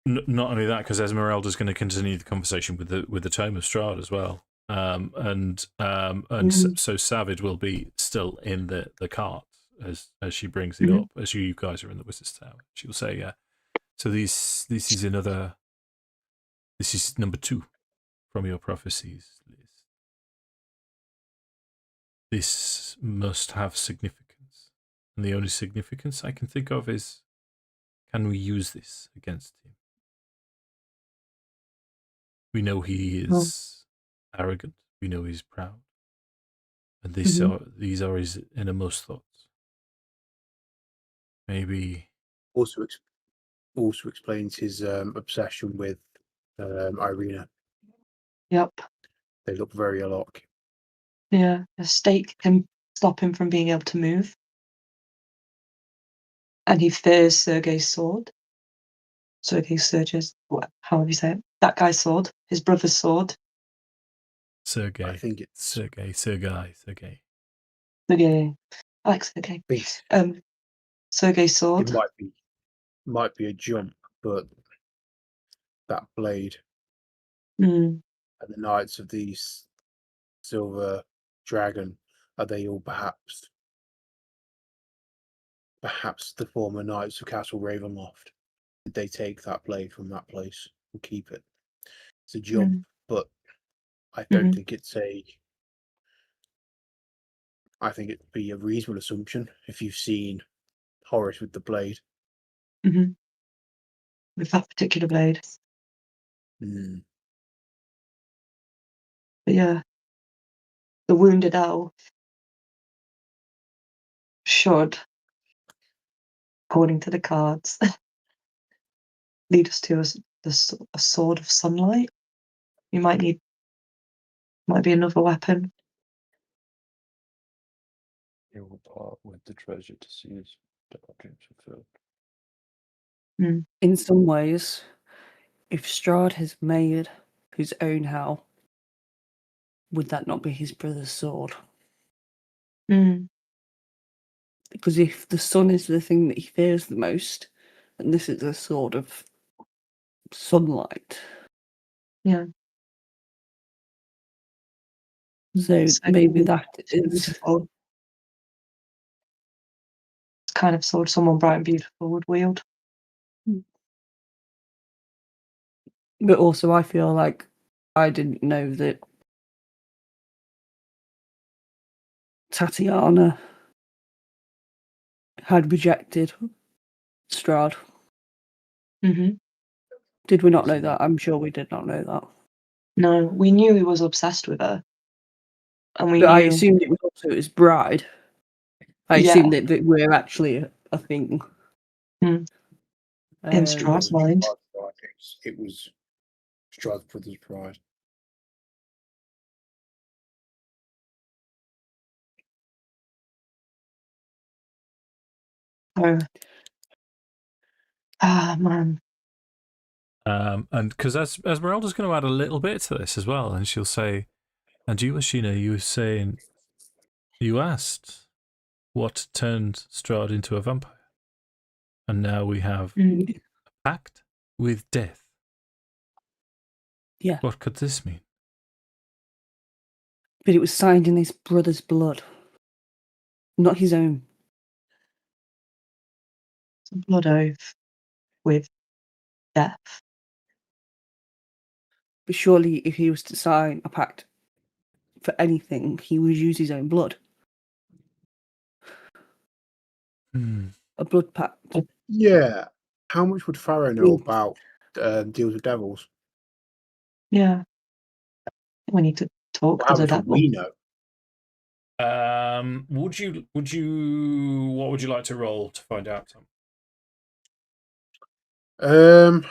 S1: Not only that, because Esmeralda's going to continue the conversation with the Tome of Strahd as well, so Savage will be still in the cart as she brings it up, as you guys are in the Wizard's Tower. She'll say, "Yeah, so this is another. This is number 2 from your prophecies list. This must have significance, and the only significance I can think of is, can we use this against him? We know he is arrogant. We know he's proud. And these are his innermost thoughts. Maybe
S5: Also explains his obsession with Irina.
S2: Yep.
S5: They look very alike.
S2: Yeah. A stake can stop him from being able to move. And he fears Sergei's sword. Sergei's, however you say it. That guy's sword. His brother's sword.
S1: Sergei.
S5: I think it's
S1: Sergei.
S2: Sergei. I like Sergei.
S5: It
S2: Sergei's sword.
S5: might be a jump, but that blade
S2: Mm.
S5: and the Knights of the Silver Dragon, are they all perhaps the former Knights of Castle Ravenloft? Did they take that blade from that place and keep it? It's a jump, but I don't think it's I think it'd be a reasonable assumption if you've seen Horace with the blade.
S2: Mm-hmm. With that particular blade.
S5: Mm.
S2: But yeah, the wounded elf should, according to the cards, lead us to a sword of sunlight. You might be another weapon.
S4: He will part with the treasure to see his dark dreams fulfilled.
S3: In some ways, if Strahd has made his own hell, would that not be his brother's sword? Because if the sun is the thing that he fears the most, and this is a sword of sunlight.
S2: Yeah.
S3: So maybe that is
S2: beautiful. It's kind of sword someone bright and beautiful would wield.
S3: But also I feel like I didn't know that Tatiana had rejected Strahd. Did we not know that? I'm sure we did not know that.
S2: No, we knew he was obsessed with her. And we
S3: But
S2: knew...
S3: I assumed it was also his bride. I assumed that we're actually a thing.
S2: In Strahd's mind.
S5: It was Strahd's brother's pride.
S2: Oh. Ah, man.
S1: And because Esmeralda's going to add a little bit to this as well, and she'll say, and you, Ashina, you were saying, you asked what turned Strahd into a vampire. And now we have a pact with death.
S3: Yeah.
S1: What could this mean?
S3: But it was signed in his brother's blood, not his own.
S2: It's a blood oath with death.
S3: But surely if he was to sign a pact for anything, he would use his own blood. A blood pact.
S5: Yeah. How much would Farrow know
S3: Ooh.
S5: about deals with devils?
S2: Yeah. We need to talk
S5: Or
S2: to
S5: how
S2: the
S5: much would
S2: devil.
S5: we know?
S1: What would you like to roll to find out, Tom?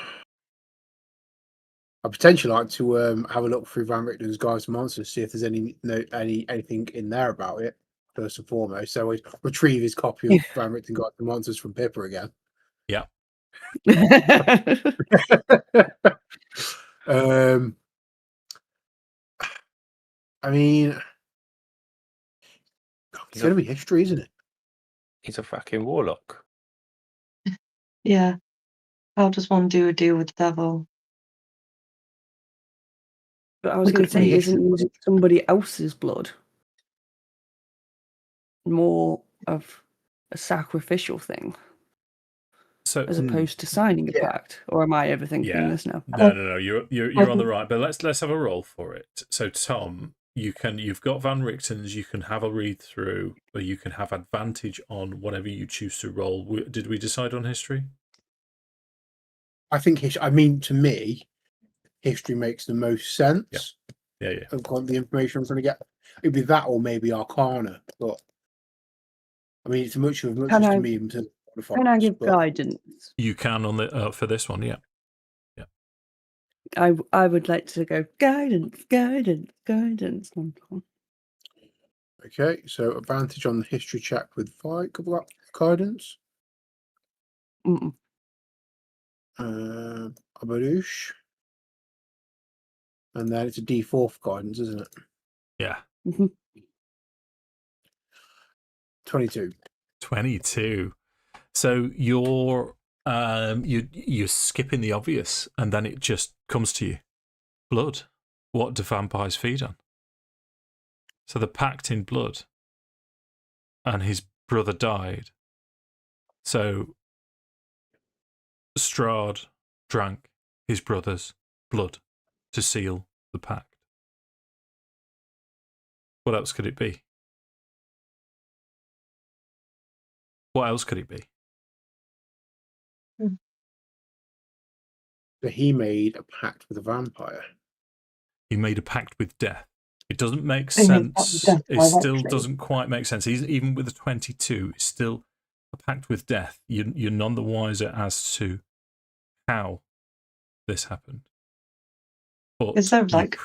S5: I'd potentially like to have a look through Van Richten's Guides to Monsters, see if there's anything in there about it, first and foremost. So we retrieve his copy of Van Richten Guide to Monsters from Pippa again.
S1: Yeah.
S5: I mean, it's going to be history, isn't it?
S4: He's a fucking warlock.
S2: Yeah. How does one do a deal with the devil?
S3: But I was
S2: We
S3: going
S2: could
S3: to say,
S2: read.
S3: isn't using somebody else's blood more of a sacrificial thing
S1: So
S3: as opposed to signing a
S5: Yeah.
S3: pact? Or am I overthinking
S1: yeah,
S3: this now?
S1: no, you're on the
S2: think-
S1: right. But let's have a roll for it. So Tom, you've got Van Richten's. You can have a read through, or you can have advantage on whatever you choose to roll. Did we decide on history?
S5: I think I mean, to me, history makes the most sense.
S1: Yeah.
S5: Of the information I'm trying to get. It'd be that or maybe Arcana, but I mean, it's much as
S3: Can
S5: to
S3: I-
S5: me.
S3: Can I give
S5: but
S3: guidance?
S1: You can on the for this one, yeah.
S3: I would like to go guidance.
S5: Okay, so advantage on the history check with guidance.
S3: Mm-mm.
S5: Abadoosh. And then it's a D4 for guidance, isn't it?
S1: Yeah.
S3: Mhm.
S5: 22.
S1: 22. So you're skipping the obvious, and then it just comes to you. Blood. What do vampires feed on? So the pact in blood, and his brother died. So Strahd drank his brother's blood to seal the pact. What else could it be? What else could it be?
S5: So he made a pact with a vampire.
S1: He made a pact with death. It doesn't make
S2: He made a pact
S1: sense.
S2: with death
S1: It still
S2: directly.
S1: doesn't quite make sense. Even with a 22, it's still a pact with death. You're none the wiser as to how this happened. But
S2: Is there like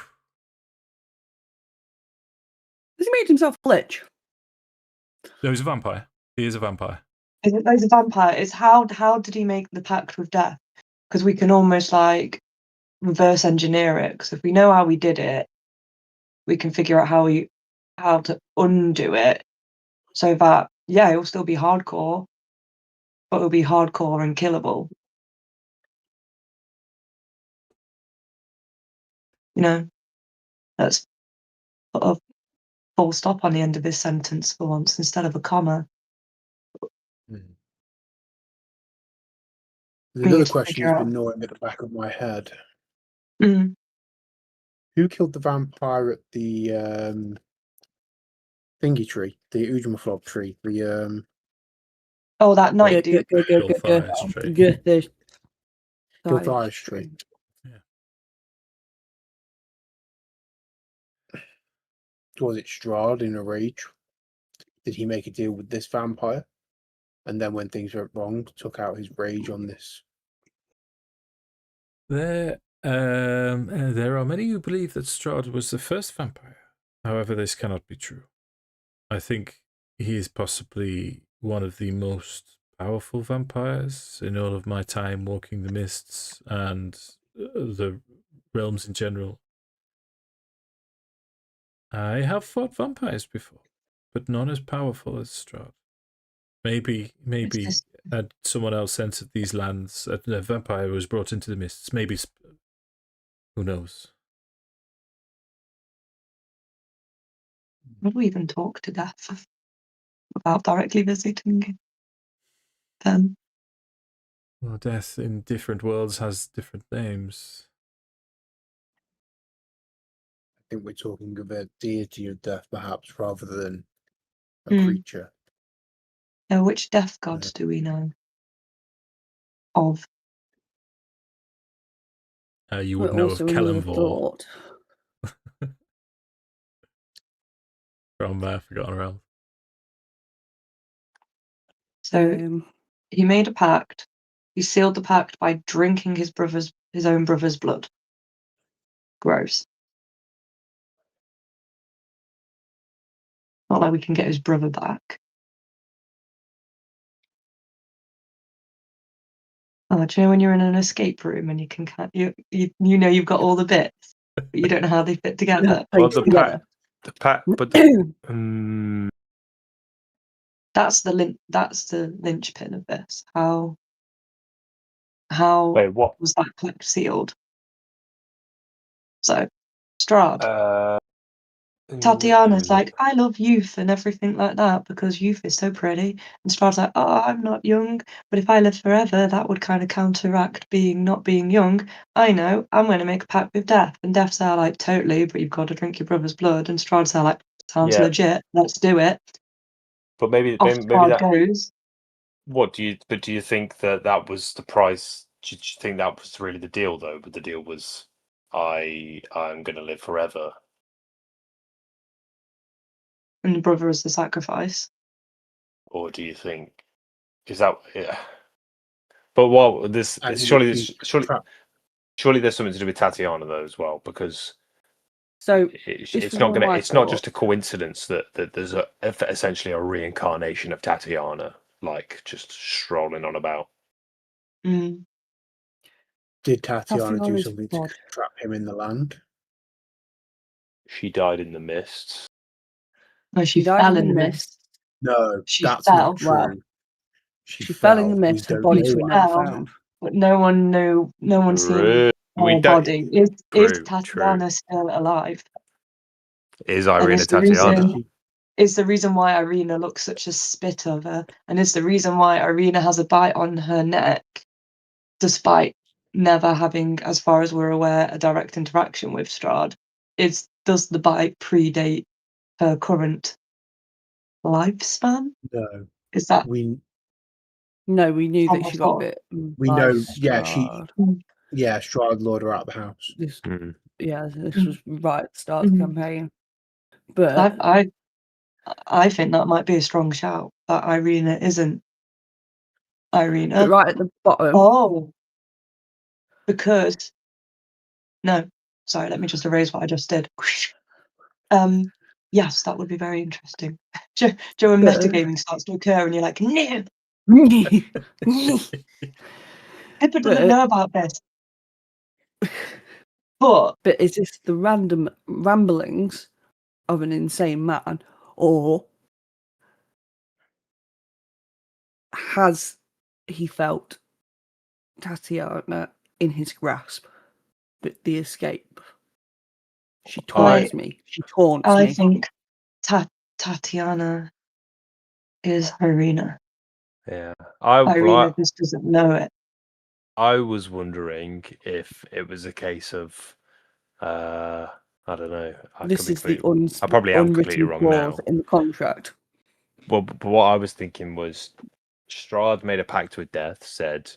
S3: Has he made himself a lich?
S1: no, he's a vampire. He is a vampire.
S2: is it those a vampire? Is how did he make the pact with death? Because we can almost like reverse engineer it. Because if we know how we did it, we can figure out how to undo it, so that it will still be hardcore, but it'll be hardcore and killable. You know, let's put a full stop on the end of this sentence for once instead of a comma.
S5: There's
S2: We
S5: another
S2: need to
S5: question
S2: figure
S5: that's
S2: out.
S5: been gnawing at the back of my head.
S2: Mm.
S5: Who killed the vampire at the thingy tree? The Ujmaflob tree? The
S2: Oh, that night, dude.
S1: Gulfire's tree.
S5: Gulfire's tree.
S1: Yeah.
S5: Was it Strahd in a rage? Did he make a deal with this vampire? And then when things went wrong, took out his rage on this?
S1: There are many who believe that Strahd was the first vampire. However, this cannot be true. I think he is possibly one of the most powerful vampires in all of my time walking the mists and the realms in general. I have fought vampires before, but none as powerful as Strahd. Maybe someone else entered these lands. A vampire was brought into the mists. Maybe, who knows?
S2: Would we even talk to death about directly visiting them?
S1: Well, death in different worlds has different names.
S5: I think we're talking of a deity of death, perhaps, rather than a
S2: Hmm.
S5: creature.
S2: Which death gods do we know? of.
S1: You
S3: But
S1: would know of
S3: also another
S1: Kellenvor
S3: thought.
S1: from Forgotten Realms.
S2: So he made a pact. He sealed the pact by drinking his own brother's blood. Gross. Not like we can get his brother back. Oh, do you know when you're in an escape room and you know you've got all the bits, but you don't know how they fit together?
S4: Well, the
S3: together.
S4: pack, but
S2: That's the linchpin of this. How
S4: wait, what?
S2: was that pact sealed? So, Strahd. Tatiana's like, I love youth and everything like that because youth is so pretty. And Strahd's like, oh, I'm not young, but if I live forever, that would kind of counteract not being young. I know, I'm going to make a pact with Death. And Death's there like, totally, but you've got to drink your brother's blood. And Strahd's there like, sounds legit, let's do it.
S4: But maybe
S2: Strahd
S4: that
S2: goes.
S4: What do you think that was the price? Do you think that was really the deal though? But the deal was, I'm going to live forever.
S2: And the brother is the sacrifice.
S4: Or do you think is that? Yeah. But what this
S5: And
S4: surely
S5: trap.
S4: surely there's something to do with Tatiana though as well, because
S3: So
S4: it's not just a coincidence that there's essentially a reincarnation of Tatiana, like just strolling on about.
S2: Mm.
S5: Did Tatiana do
S3: Tatiana's
S5: something to
S3: blood.
S5: trap him in the land?
S4: She died in the mists.
S2: No, she
S3: died
S2: fell
S3: in
S2: in
S3: the
S2: the
S3: mist.
S5: No,
S2: She
S5: that's
S2: fell.
S5: not true.
S3: Wow.
S5: She
S3: fell in the
S5: We
S3: mist. Her
S5: don't
S3: bodies
S5: know
S3: were
S5: that.
S3: never
S2: Fell.
S3: found.
S2: But no one knew. No one's seen
S4: We
S2: her
S4: don't.
S2: body. Is
S4: True.
S2: Tatiana still alive?
S4: Is
S2: And
S4: Irina
S2: it's the
S4: Tatiana?
S2: reason. Is the reason why Irina looks such a spit of her, and it's the reason why Irina has a bite on her neck, despite never having, as far as we're aware, a direct interaction with Strahd. Does the bite predate her current lifespan?
S5: No,
S2: Is that
S3: No, we knew
S2: from
S3: that she got
S2: before?
S3: bit.
S5: we
S3: by
S5: know. Yeah,
S3: Strahd.
S5: Strahd lured her out of the house.
S3: This,
S4: Mm.
S3: this was right at the start of the campaign. But
S2: I think that might be a strong shout. That Irina isn't Irina.
S3: but right at the bottom.
S2: Oh, because no, sorry. Let me just erase what I just did. Yes, that would be very interesting. Joe, when metagaming starts to occur, and you're like, no, Pippa doesn't know about this. But
S3: is this the random ramblings of an insane man, or has he felt Tatiana in his grasp? But the escape. She taunts me. She taunts me.
S2: I think Tatiana is Irina.
S4: Yeah,
S2: Irina just doesn't know it.
S4: I was wondering if it was a case of, I don't know.
S3: This is the
S4: I probably am completely
S3: unwritten
S4: wrong now.
S3: clause in the contract.
S4: Well, but what I was thinking was, Strahd made a pact with Death, said,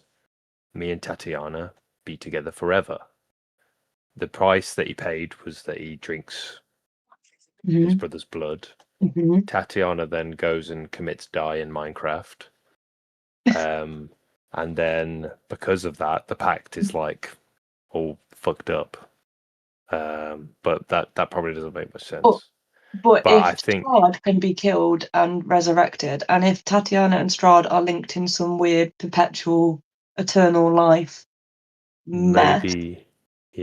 S4: "Me and Tatiana be together forever." The price that he paid was that he drinks his brother's blood.
S2: Mm-hmm.
S4: Tatiana then goes and commits die in Minecraft. And then because of that, the pact is like all fucked up. But that probably doesn't make much sense.
S2: But if
S4: I think
S2: Strahd can be killed and resurrected, and if Tatiana and Strahd are linked in some weird perpetual eternal life mess,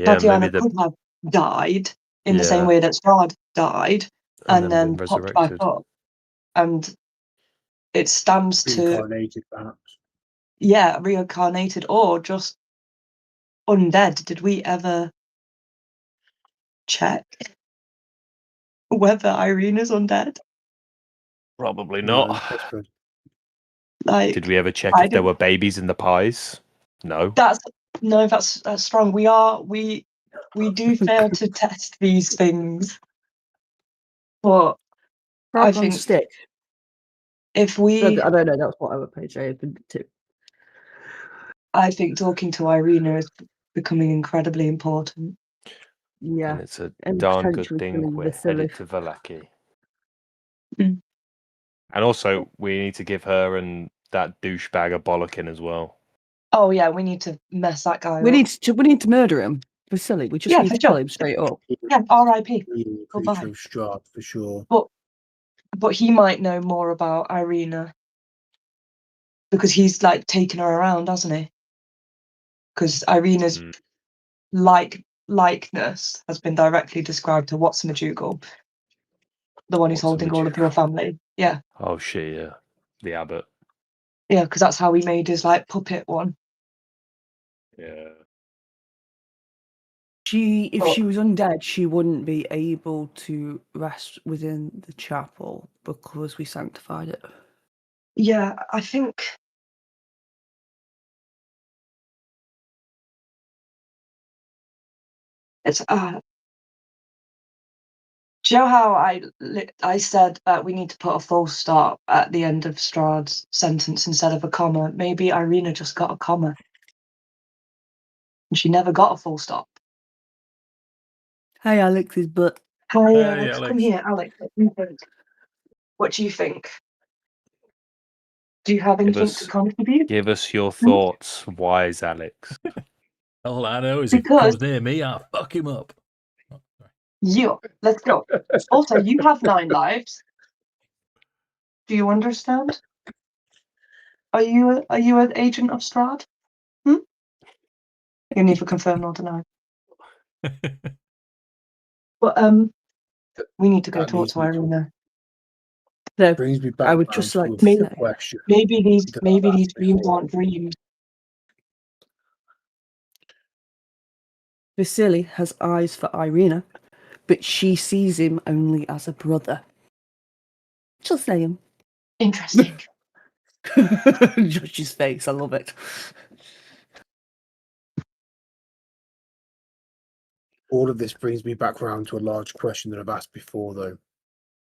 S2: Tatiana could have died in the same way that Strahd died, and then popped back up. And it stands
S5: Reincarnated, perhaps.
S2: Yeah, reincarnated or just undead. Did we ever check whether Irina's undead?
S4: probably
S5: No,
S4: not.
S5: that's good.
S2: Like,
S4: did we ever check if there were babies in the pies? No.
S2: That's strong. We do fail to test these things, but I
S3: Frog on
S2: think
S3: stick.
S2: if we,
S3: I don't know. That's what other page I opened it to.
S2: I think talking to Irina is becoming incredibly important.
S3: Yeah,
S4: And it's a
S3: and
S4: darn good
S3: potentially
S4: thing
S3: killing
S4: we're
S3: Vasily.
S4: headed to Vallaki.
S2: Mm.
S4: And also, we need to give her and that douchebag a bollocking as well.
S2: Oh yeah, we need to mess that guy
S3: We
S2: up.
S3: need to murder him. Vasily, we just
S2: Yeah,
S3: need
S2: for
S3: to kill
S2: sure.
S3: him straight up.
S2: Yeah, R.I.P.
S5: Really
S2: Goodbye.
S5: creature of Strahd for sure.
S2: But he might know more about Irina because he's like taken her around, hasn't he? Because Irina's
S4: Mm.
S2: likeness has been directly described to what's McDougal, the one who's holding all of your family. Yeah,
S4: Oh shit, yeah. The abbot.
S2: yeah, because that's how he made his like puppet one.
S4: Yeah.
S3: If
S2: But-
S3: she was undead, she wouldn't be able to rest within the chapel because we sanctified it.
S2: Yeah, I think it's. Do you know how I said that we need to put a full stop at the end of Strahd's sentence instead of a comma? Maybe Irina just got a comma, and she never got a full stop.
S3: Hey, Alex's butt.
S2: Hi,
S1: Hey,
S2: Alex, come
S1: Alex.
S2: here, Alex. What do you think? What do you think? Do you have anything to contribute?
S4: Give us your thoughts, wise Alex.
S1: All I know is if he
S2: Because
S1: comes near me, I'll fuck him up. Oh, sorry.
S2: you, let's go. Also, you have 9 lives. Do you understand? Are you an agent of Strahd? You need to confirm or deny. But we need to go
S5: That
S2: talk
S5: leads
S2: to
S5: me to-
S2: Irina.
S3: So
S5: Brings me back
S3: I would
S5: round
S3: just
S5: to
S3: like
S5: a
S3: to
S2: Maybe-
S3: say,
S5: question.
S2: Maybe these
S5: that I've asked
S2: dreams
S5: before.
S2: aren't dreams.
S3: Vasily has eyes for Irina, but she sees him only as a brother. Just saying.
S2: Interesting.
S3: Josh's face, I love it.
S5: All of this brings me back round to a large question that I've asked before, though.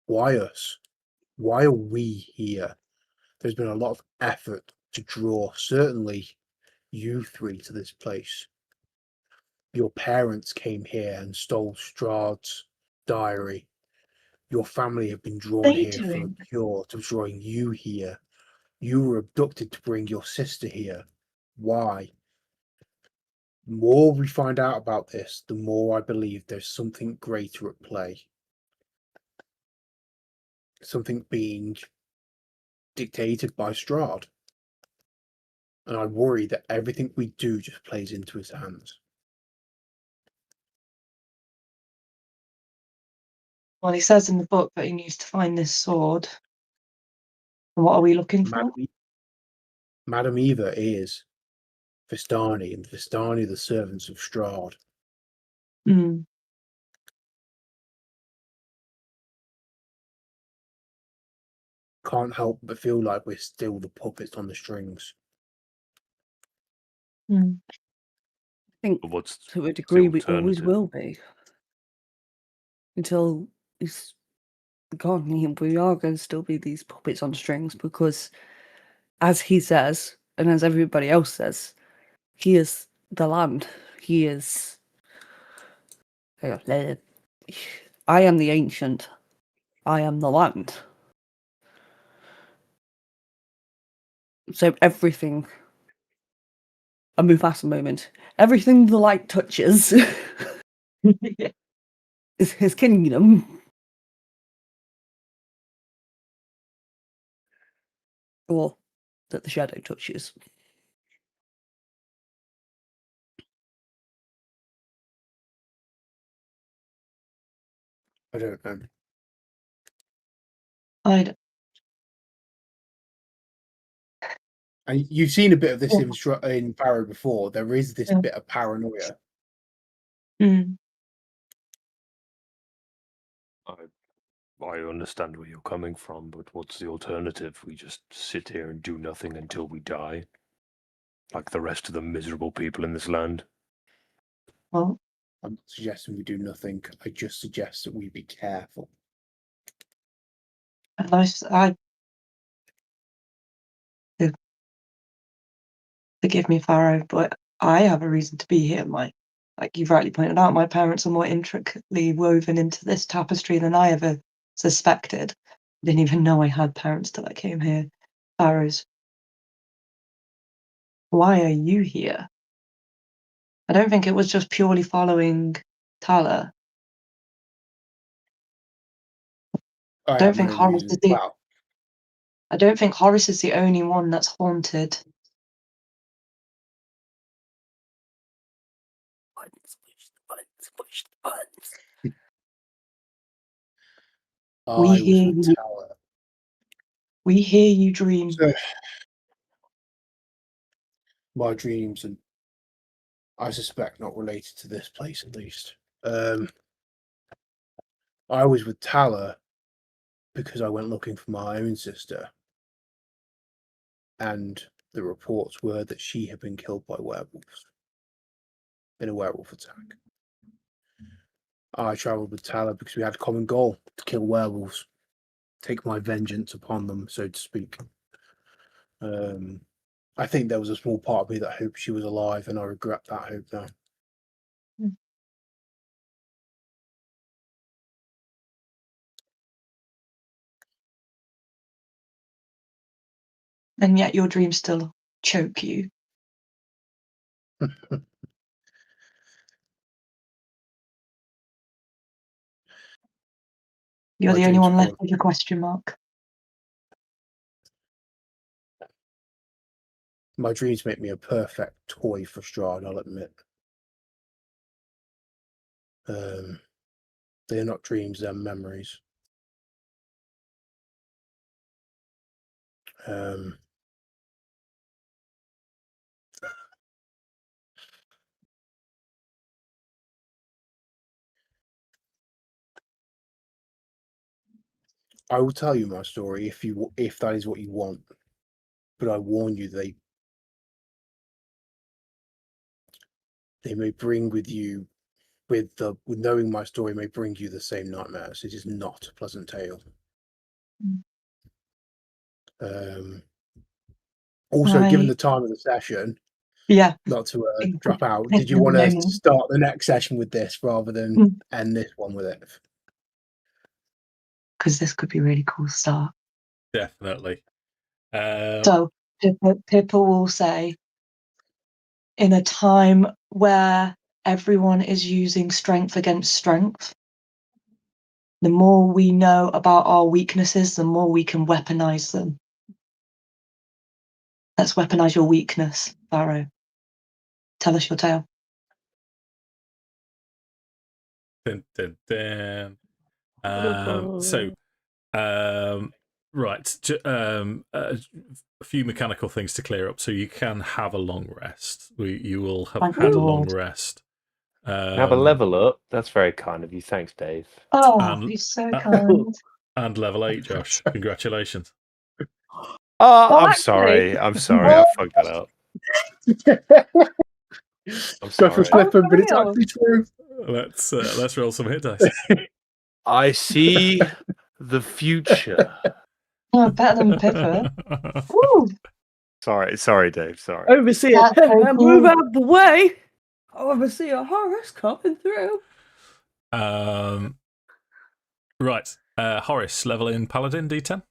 S5: Why us? Why are we here? There's been a lot of effort to draw, certainly, you 3 to this place. Your parents came here and stole Strahd's diary. Your family have been drawn
S2: They
S5: here for a
S2: doing?
S5: cure to drawing you here. You were abducted to bring your sister here. Why? The more we find out about this, the more I believe there's something greater at play. Something being dictated by Strahd. And I worry that everything we do just plays into his hands.
S2: Well, he says in the book that he needs to find this sword. And what are we looking for?
S5: Madam Eva is Vistani, and Vistani are the servants of Strahd.
S2: Mm.
S5: Can't help but feel like we're still the puppets on the strings.
S2: Mm.
S3: I think
S4: But what's
S3: to a degree we always
S4: alternative?
S3: will be. Until he's gone, we are going to still be these puppets on strings because, as he says, and as everybody else says, he is the land. He is. I am the ancient. I am the land. So everything. A Mufasa moment. Everything the light touches
S2: Yeah.
S3: is his kingdom. Or that the shadow touches.
S5: I don't know.
S2: I'd,
S5: And you've seen a bit of this
S2: Yeah.
S5: in Farrow before. There is this
S2: Yeah.
S5: bit of paranoia.
S2: mm.
S4: I understand where you're coming from, but what's the alternative? We just sit here and do nothing until we die? Like the rest of the miserable people in this land?
S2: Well,
S5: I'm not suggesting we do nothing. I just suggest that we be careful.
S2: I Forgive me, Farrow, but I have a reason to be here. Like you've rightly pointed out, my parents are more intricately woven into this tapestry than I ever suspected. I didn't even know I had parents till I came here. Farrows, why are you here? I don't think it was just purely following Tala. I don't think Horace is the.
S5: Well,
S2: I don't think Horace is the only one that's haunted.
S3: Push the buttons.
S2: We
S5: I
S2: hear
S5: was with
S2: you.
S5: Tower.
S2: We hear you dream.
S5: So, my dreams, and I suspect not related to this place at least. I was with Tala because I went looking for my own sister, and the reports were that she had been killed by werewolves in a werewolf attack. I travelled with Tala because we had a common goal: to kill werewolves, take my vengeance upon them, so to speak. I think there was a small part of me that hoped she was alive, and I regret that hope now.
S2: And yet your dreams still choke you. You're
S5: My
S2: the only
S5: dreams
S2: one left
S5: fall-
S2: with a question mark.
S5: My dreams make me a perfect toy for Strahd, I'll admit. They're not dreams, they're memories. I will tell you my story if that is what you want, but I warn you, they may bring with you, with knowing my story may bring you the same nightmares. It is not a pleasant tale. Also, given the time of the session,
S2: Yeah.
S5: not to
S2: Big
S5: drop out,
S2: bit
S5: did you
S2: of
S5: want to
S2: moment.
S5: start the next session with this rather than end this one with it?
S2: Because this could be a really cool start.
S1: Definitely.
S2: So Pippa will say, in a time where everyone is using strength against strength, the more we know about our weaknesses, the more we can weaponize them. Let's weaponize your weakness, Farrow. Tell us your tale.
S1: Dun, dun, dun. Right. A few mechanical things to clear up. So you can have a long rest. You will have
S2: Thank
S1: had
S2: you,
S1: a long
S2: Lord.
S1: rest.
S4: Have a level up. That's very kind of you. Thanks, Dave.
S2: Oh,
S1: and-
S2: he's so kind.
S1: And level 8, Josh. Congratulations.
S4: Oh,
S3: Well,
S4: I'm
S3: actually-
S4: sorry. I'm sorry. I fucked that up. I'm
S5: Go for
S4: sorry.
S5: a flipping, but it's
S3: real?
S5: actually true.
S1: Let's roll some hit dice.
S4: I see the future.
S2: Oh, better than Pippa. Woo!
S4: Sorry, Dave. Sorry.
S3: Overseer
S2: That's so
S3: Pippa,
S2: cool.
S3: move out of the way. Overseer Horace coming through.
S1: Right. Horace, level in Paladin, D10.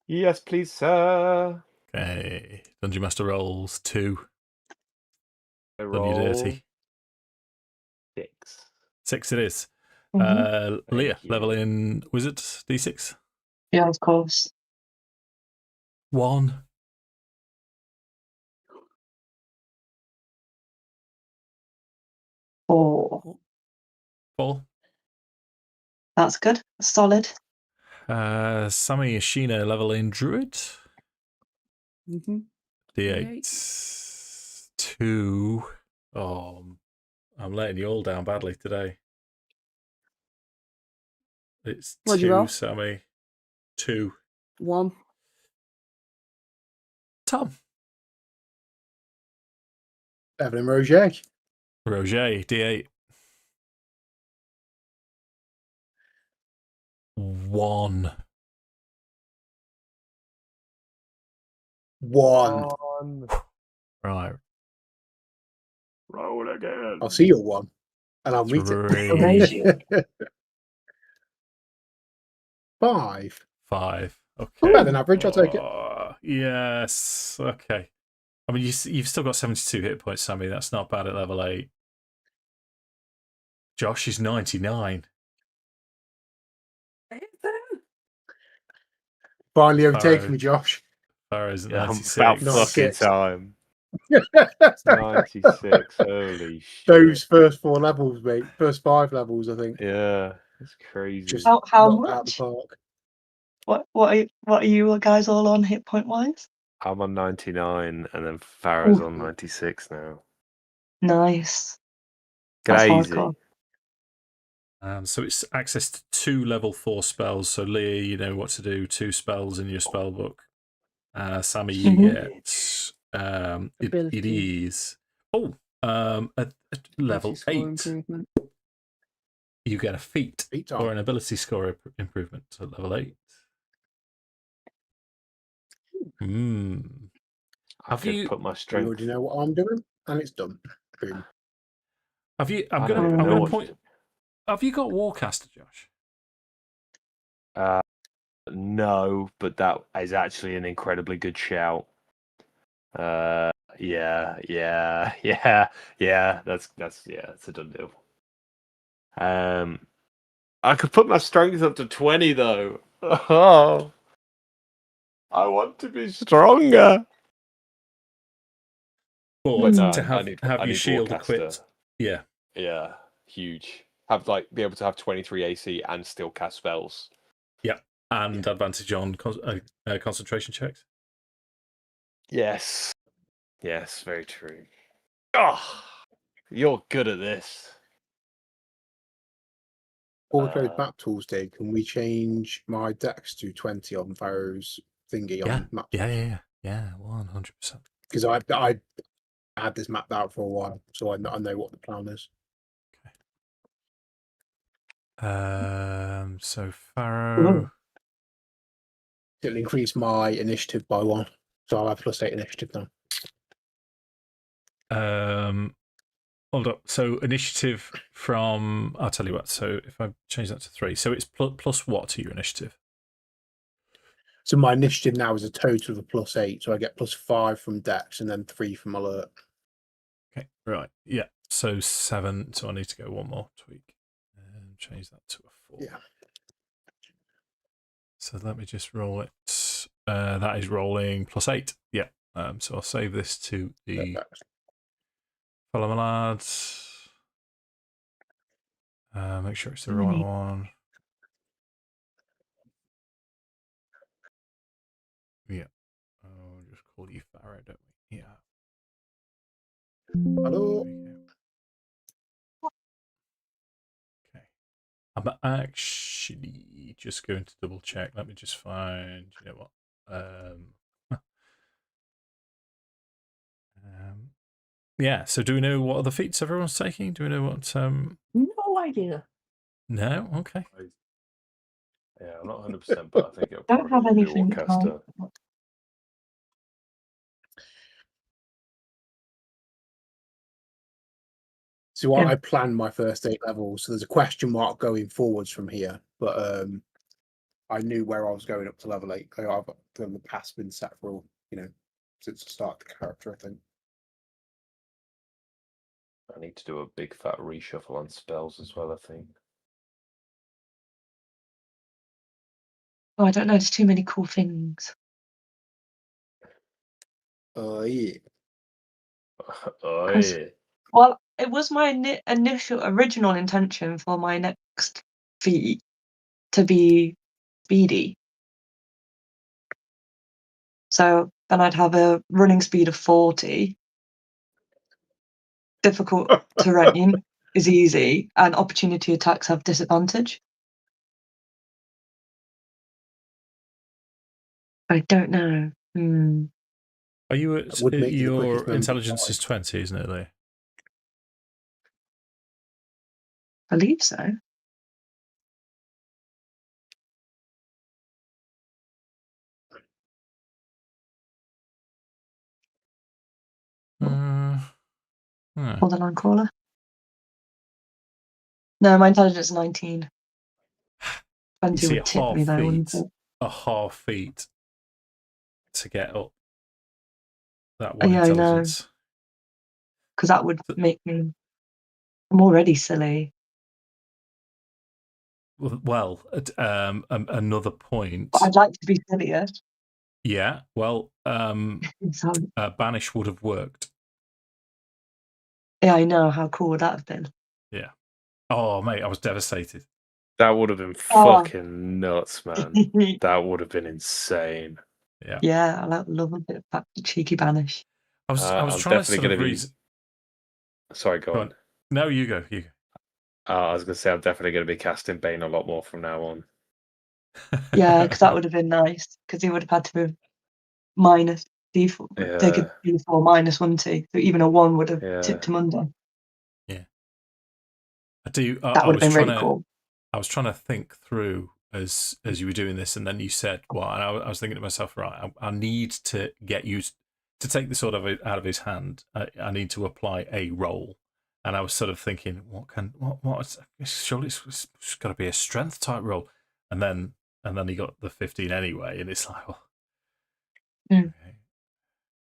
S4: Yes, please, sir.
S1: Okay. Dungeon Master rolls 2.
S4: I
S1: Done you
S4: roll
S1: dirty.
S4: 6.
S1: 6 it is.
S2: Mm-hmm.
S1: Leah,
S4: Thank you.
S1: level in Wizard, D6.
S2: Yeah, of course.
S1: 1.
S2: Oh,
S1: 4.
S2: that's good. Solid.
S1: Sammi, Ashina, level in Druid.
S3: Mm-hmm.
S1: D8. 2. Oh, I'm letting you all down badly today. It's
S3: What'd you
S1: 2,
S3: roll?
S1: Sammi. 2.
S3: 1.
S1: Tom.
S5: Evan and Roger.
S1: Roger, D8. 1.
S5: One.
S1: Right.
S4: Roll again.
S5: I'll see your one, and I'll meet
S2: raise you.
S5: it. 5.
S1: 5. Okay.
S5: Better than average. I'll take it.
S1: Yes. Okay. I mean, you've still got 72 hit points, Sammy. That's not bad at level 8. Josh is 99.
S5: Finally overtaken me, Josh.
S1: Farrow's at
S4: Yeah,
S1: 96.
S4: about fucking
S5: 96.
S4: time. 96. Holy shit.
S5: Those first 4 levels, mate. First 5 levels, I think.
S4: Yeah, it's crazy.
S5: Just
S2: How
S5: knocked out the
S2: much?
S5: park.
S2: What are you guys all on hit point wise?
S4: I'm on 99, and then Farrow's
S2: Ooh.
S4: on 96 now.
S2: Nice. That's
S4: Crazy.
S2: hardcore.
S1: So it's access to 2 level 4 spells. So Leah, you know what to do. 2 spells in your spell book. Sammy, you get it
S3: Ability.
S1: is at level
S3: Ability score
S1: 8.
S3: improvement.
S1: You get a feat
S5: Feet
S1: or
S5: on.
S1: an ability score improvement at level 8.
S4: I
S1: Have
S4: could
S1: you
S4: put my
S5: You
S4: strength.
S5: already know what I'm doing, and it's done. Boom.
S1: have you? I'm
S4: I don't
S1: gonna
S4: even
S1: I'm
S4: know
S1: gonna
S4: what
S1: point.
S4: to do.
S1: Have you got Warcaster, Josh?
S4: No, but that is actually an incredibly good shout. Yeah. That's it's a done deal. I could put my strength up to 20 though. Oh, I want to be stronger.
S1: But
S4: no,
S1: to
S4: I
S1: have
S4: need
S1: your shield
S4: Warcaster.
S1: equipped, yeah.
S4: Yeah, huge. Be able to have 23 AC and still cast spells.
S1: Yeah, and advantage on concentration checks.
S4: Yes, very true. Oh, you're good at this.
S5: Before we close map tools day, can we change my dex to 20 on Farrow's thingy on map tools?
S1: Yeah, 100%.
S5: Because I had this mapped out for a while, so I know what the plan is.
S1: So Farrow.
S5: It'll increase my initiative by 1, so I'll have +8 initiative now.
S1: Hold up. So initiative from. I'll tell you what. So if I change that to 3, so it's plus what to your initiative?
S5: So my initiative now is a total of a +8, so I get +5 from dex and then 3 from alert.
S1: Okay, right. Yeah. So 7. So I need to go one more tweak and change that to a 4.
S5: Yeah.
S1: So let me just roll it. That is rolling +8. Yeah. So I'll save this to the fellow my lads. Make sure it's the right one. Yeah. I'll just call you Farrow, don't we? Yeah.
S5: Hello.
S1: Okay. I'm actually just going to double check. Let me just find. You know what? Yeah. So do we know what other feats everyone's taking? Do we know what?
S3: No idea.
S1: No. Okay.
S4: Yeah, I'm not 100%, but I think it'll
S2: Don't have
S4: probably be
S2: anything.
S4: Warcaster.
S5: So
S2: Yeah.
S5: I planned my first 8 levels, so there's a question mark going forwards from here, but I knew where I was going up to level 8. I've done the path's been set for all, since the start of the character, I think.
S4: I need to do a big fat reshuffle on spells as well, I think.
S2: Oh, I don't know. There's too many cool things.
S5: Yeah.
S4: Oh,
S2: 'Cause-
S4: yeah.
S2: Well, it was my original intention for my next feat to be speedy. So then I'd have a running speed of 40. Difficult terrain is easy, and opportunity attacks have disadvantage. I don't know.
S1: Are you
S5: That would make you the quickest
S1: your
S5: member
S1: intelligence
S5: alive.
S1: is 20, isn't it, Leah?
S2: I believe so. Borderline caller. No, my intelligence is 19.
S1: You
S2: 20
S1: see
S2: would tip me though, wouldn't it?
S1: a half feet to get up that one
S2: Yeah, I know.
S1: intelligence.
S2: Because that would make me. I'm already silly.
S1: Well, another point.
S2: But I'd like to be sillier.
S1: Yeah, well,
S2: So,
S1: banish would have worked.
S2: yeah, I know. How cool would that have been?
S1: Yeah. Oh, mate, I was devastated.
S4: That would have been
S2: Oh.
S4: fucking nuts, man. That would have been insane.
S1: Yeah.
S2: Yeah, I love a bit of that cheeky banish.
S1: I was
S4: I'm
S1: trying to
S4: definitely
S1: sort
S4: going
S1: of
S4: to be.
S1: reason.
S4: Sorry, go on.
S1: No, you go. You go.
S4: I was going to say I'm definitely going to be casting Bane a lot more from now on.
S2: Yeah, because that would have been nice. Because he would have had to move minus D4, take a D4 minus, wouldn't he? So even a 1 would have tipped him under.
S1: Yeah. I do.
S2: That would have been really cool.
S1: I was trying to think through as you were doing this, and then you said, "Well," and I was thinking to myself, right, I need to get used to take the sword out of his hand. I need to apply a roll, and I was sort of thinking, surely it's got to be a strength type roll, and then he got the 15 anyway, and it's like, well, okay.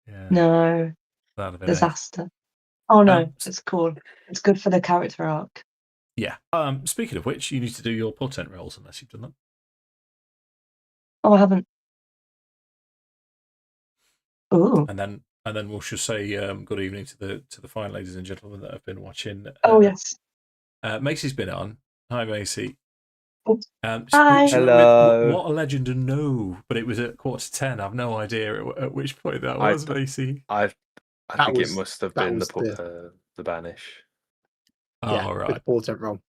S1: Yeah,
S2: No,
S1: that'd have been
S2: disaster. Oh no, it's cool. It's good for the character arc.
S1: Yeah. Speaking of which, you need to do your portent rolls unless you've done that.
S2: Oh, I haven't. Oh.
S1: And then we'll just say good evening to the fine ladies and gentlemen that have been watching.
S2: Oh yes.
S1: Macy's been on. Hi, Macy.
S2: Hi.
S4: Hello.
S1: What a legend to know, but it was at 9:45. I've no idea at which point that was, Macy.
S4: I think it must have been the banish.
S5: Yeah,
S1: oh, right.
S5: with the portent roll.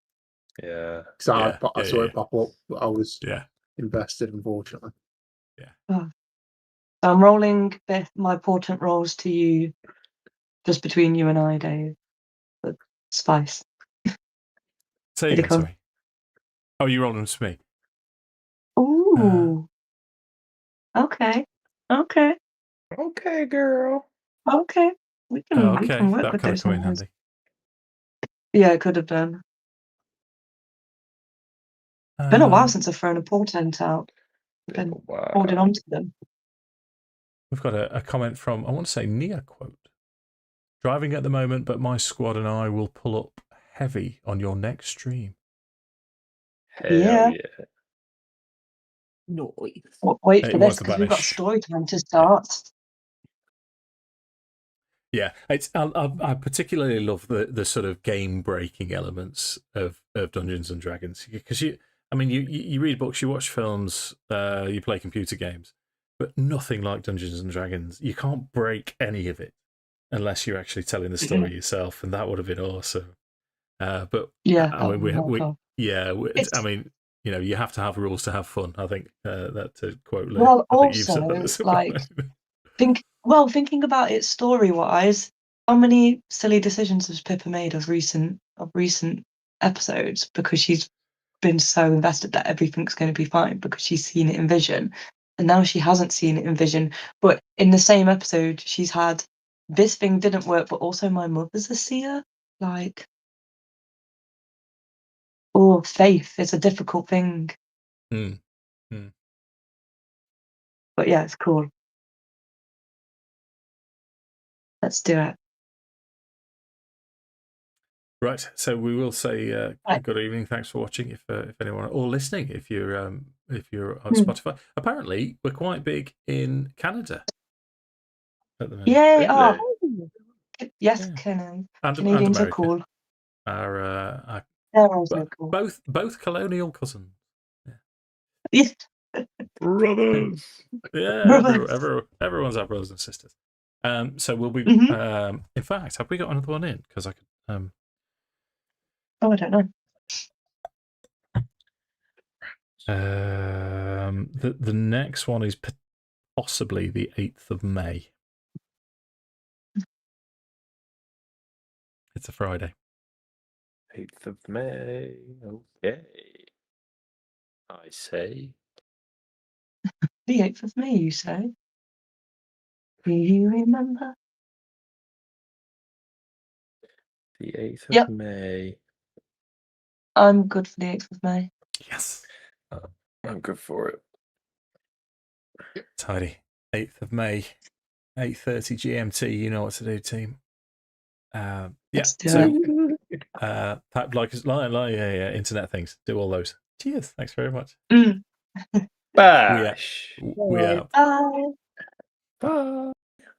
S4: Yeah.
S5: Because I saw it pop up, but I was
S1: Yeah.
S5: invested, unfortunately.
S1: Yeah.
S2: Oh. So I'm rolling my portent rolls to you, just between you and I, Dave. But spice.
S1: Say again, sorry. Oh, you rolled them to me.
S2: Ooh. Okay. Okay.
S4: Okay, girl.
S2: Okay. We can work
S1: that
S2: with
S1: could have
S2: those
S1: come in
S2: numbers.
S1: handy.
S2: Yeah, it could have done. Been a while since I've thrown a portent out. I've been holding on to them.
S1: We've got a comment from, I want to say, Nia quote. Driving at the moment, but my squad and I will pull up heavy on your next stream.
S4: Hell yeah.
S3: Nice.
S2: Wait for this, because we've got story time to start.
S1: Yeah, I particularly love the sort of game breaking elements of Dungeons and Dragons, because you read books, you watch films, you play computer games, but nothing like Dungeons and Dragons. You can't break any of it unless you're actually telling the story yourself, and that would have been awesome. But
S2: yeah,
S1: I mean, you have to have rules to have fun. I think that to quote Leah.
S2: Well,
S1: I think you've said that
S2: also, like, thinking about it story-wise, how many silly decisions has Pippa made of recent episodes because she's been so invested that everything's going to be fine because she's seen it in vision, and now she hasn't seen it in vision. But in the same episode, she's had this thing didn't work, but also my mother's a seer. Like, faith is a difficult thing. But yeah, it's cool. Let's do it.
S1: Right, so we will say good evening. Thanks for watching. If anyone or listening, if you're on Spotify, apparently we're quite big in Canada at the moment.
S2: Yay!
S4: Really?
S2: Yes, Canadians
S1: and
S2: are cool.
S1: They're
S2: also cool.
S1: Both colonial cousins.
S2: Yeah.
S4: Brothers.
S1: Yeah, everyone's our brothers and sisters. So we'll be. In fact, have we got another one in? Because I could.
S2: Oh, I don't know.
S1: The next one is possibly the 8th of May. It's a Friday.
S4: 8th of May. Okay. I say.
S2: The 8th of May, you say? Do you remember?
S6: The 8th of
S2: Yep.
S6: May.
S2: I'm good for the 8th of May.
S1: Yes.
S6: I'm good for it.
S1: Tidy. 8th of May, 8:30 GMT. You know what to do, team. Yeah.
S2: Let's do
S1: So, internet things. Do all those. Cheers. Thanks very much.
S2: Mm.
S6: Bash.
S1: We are.
S2: Bye.
S6: Bye.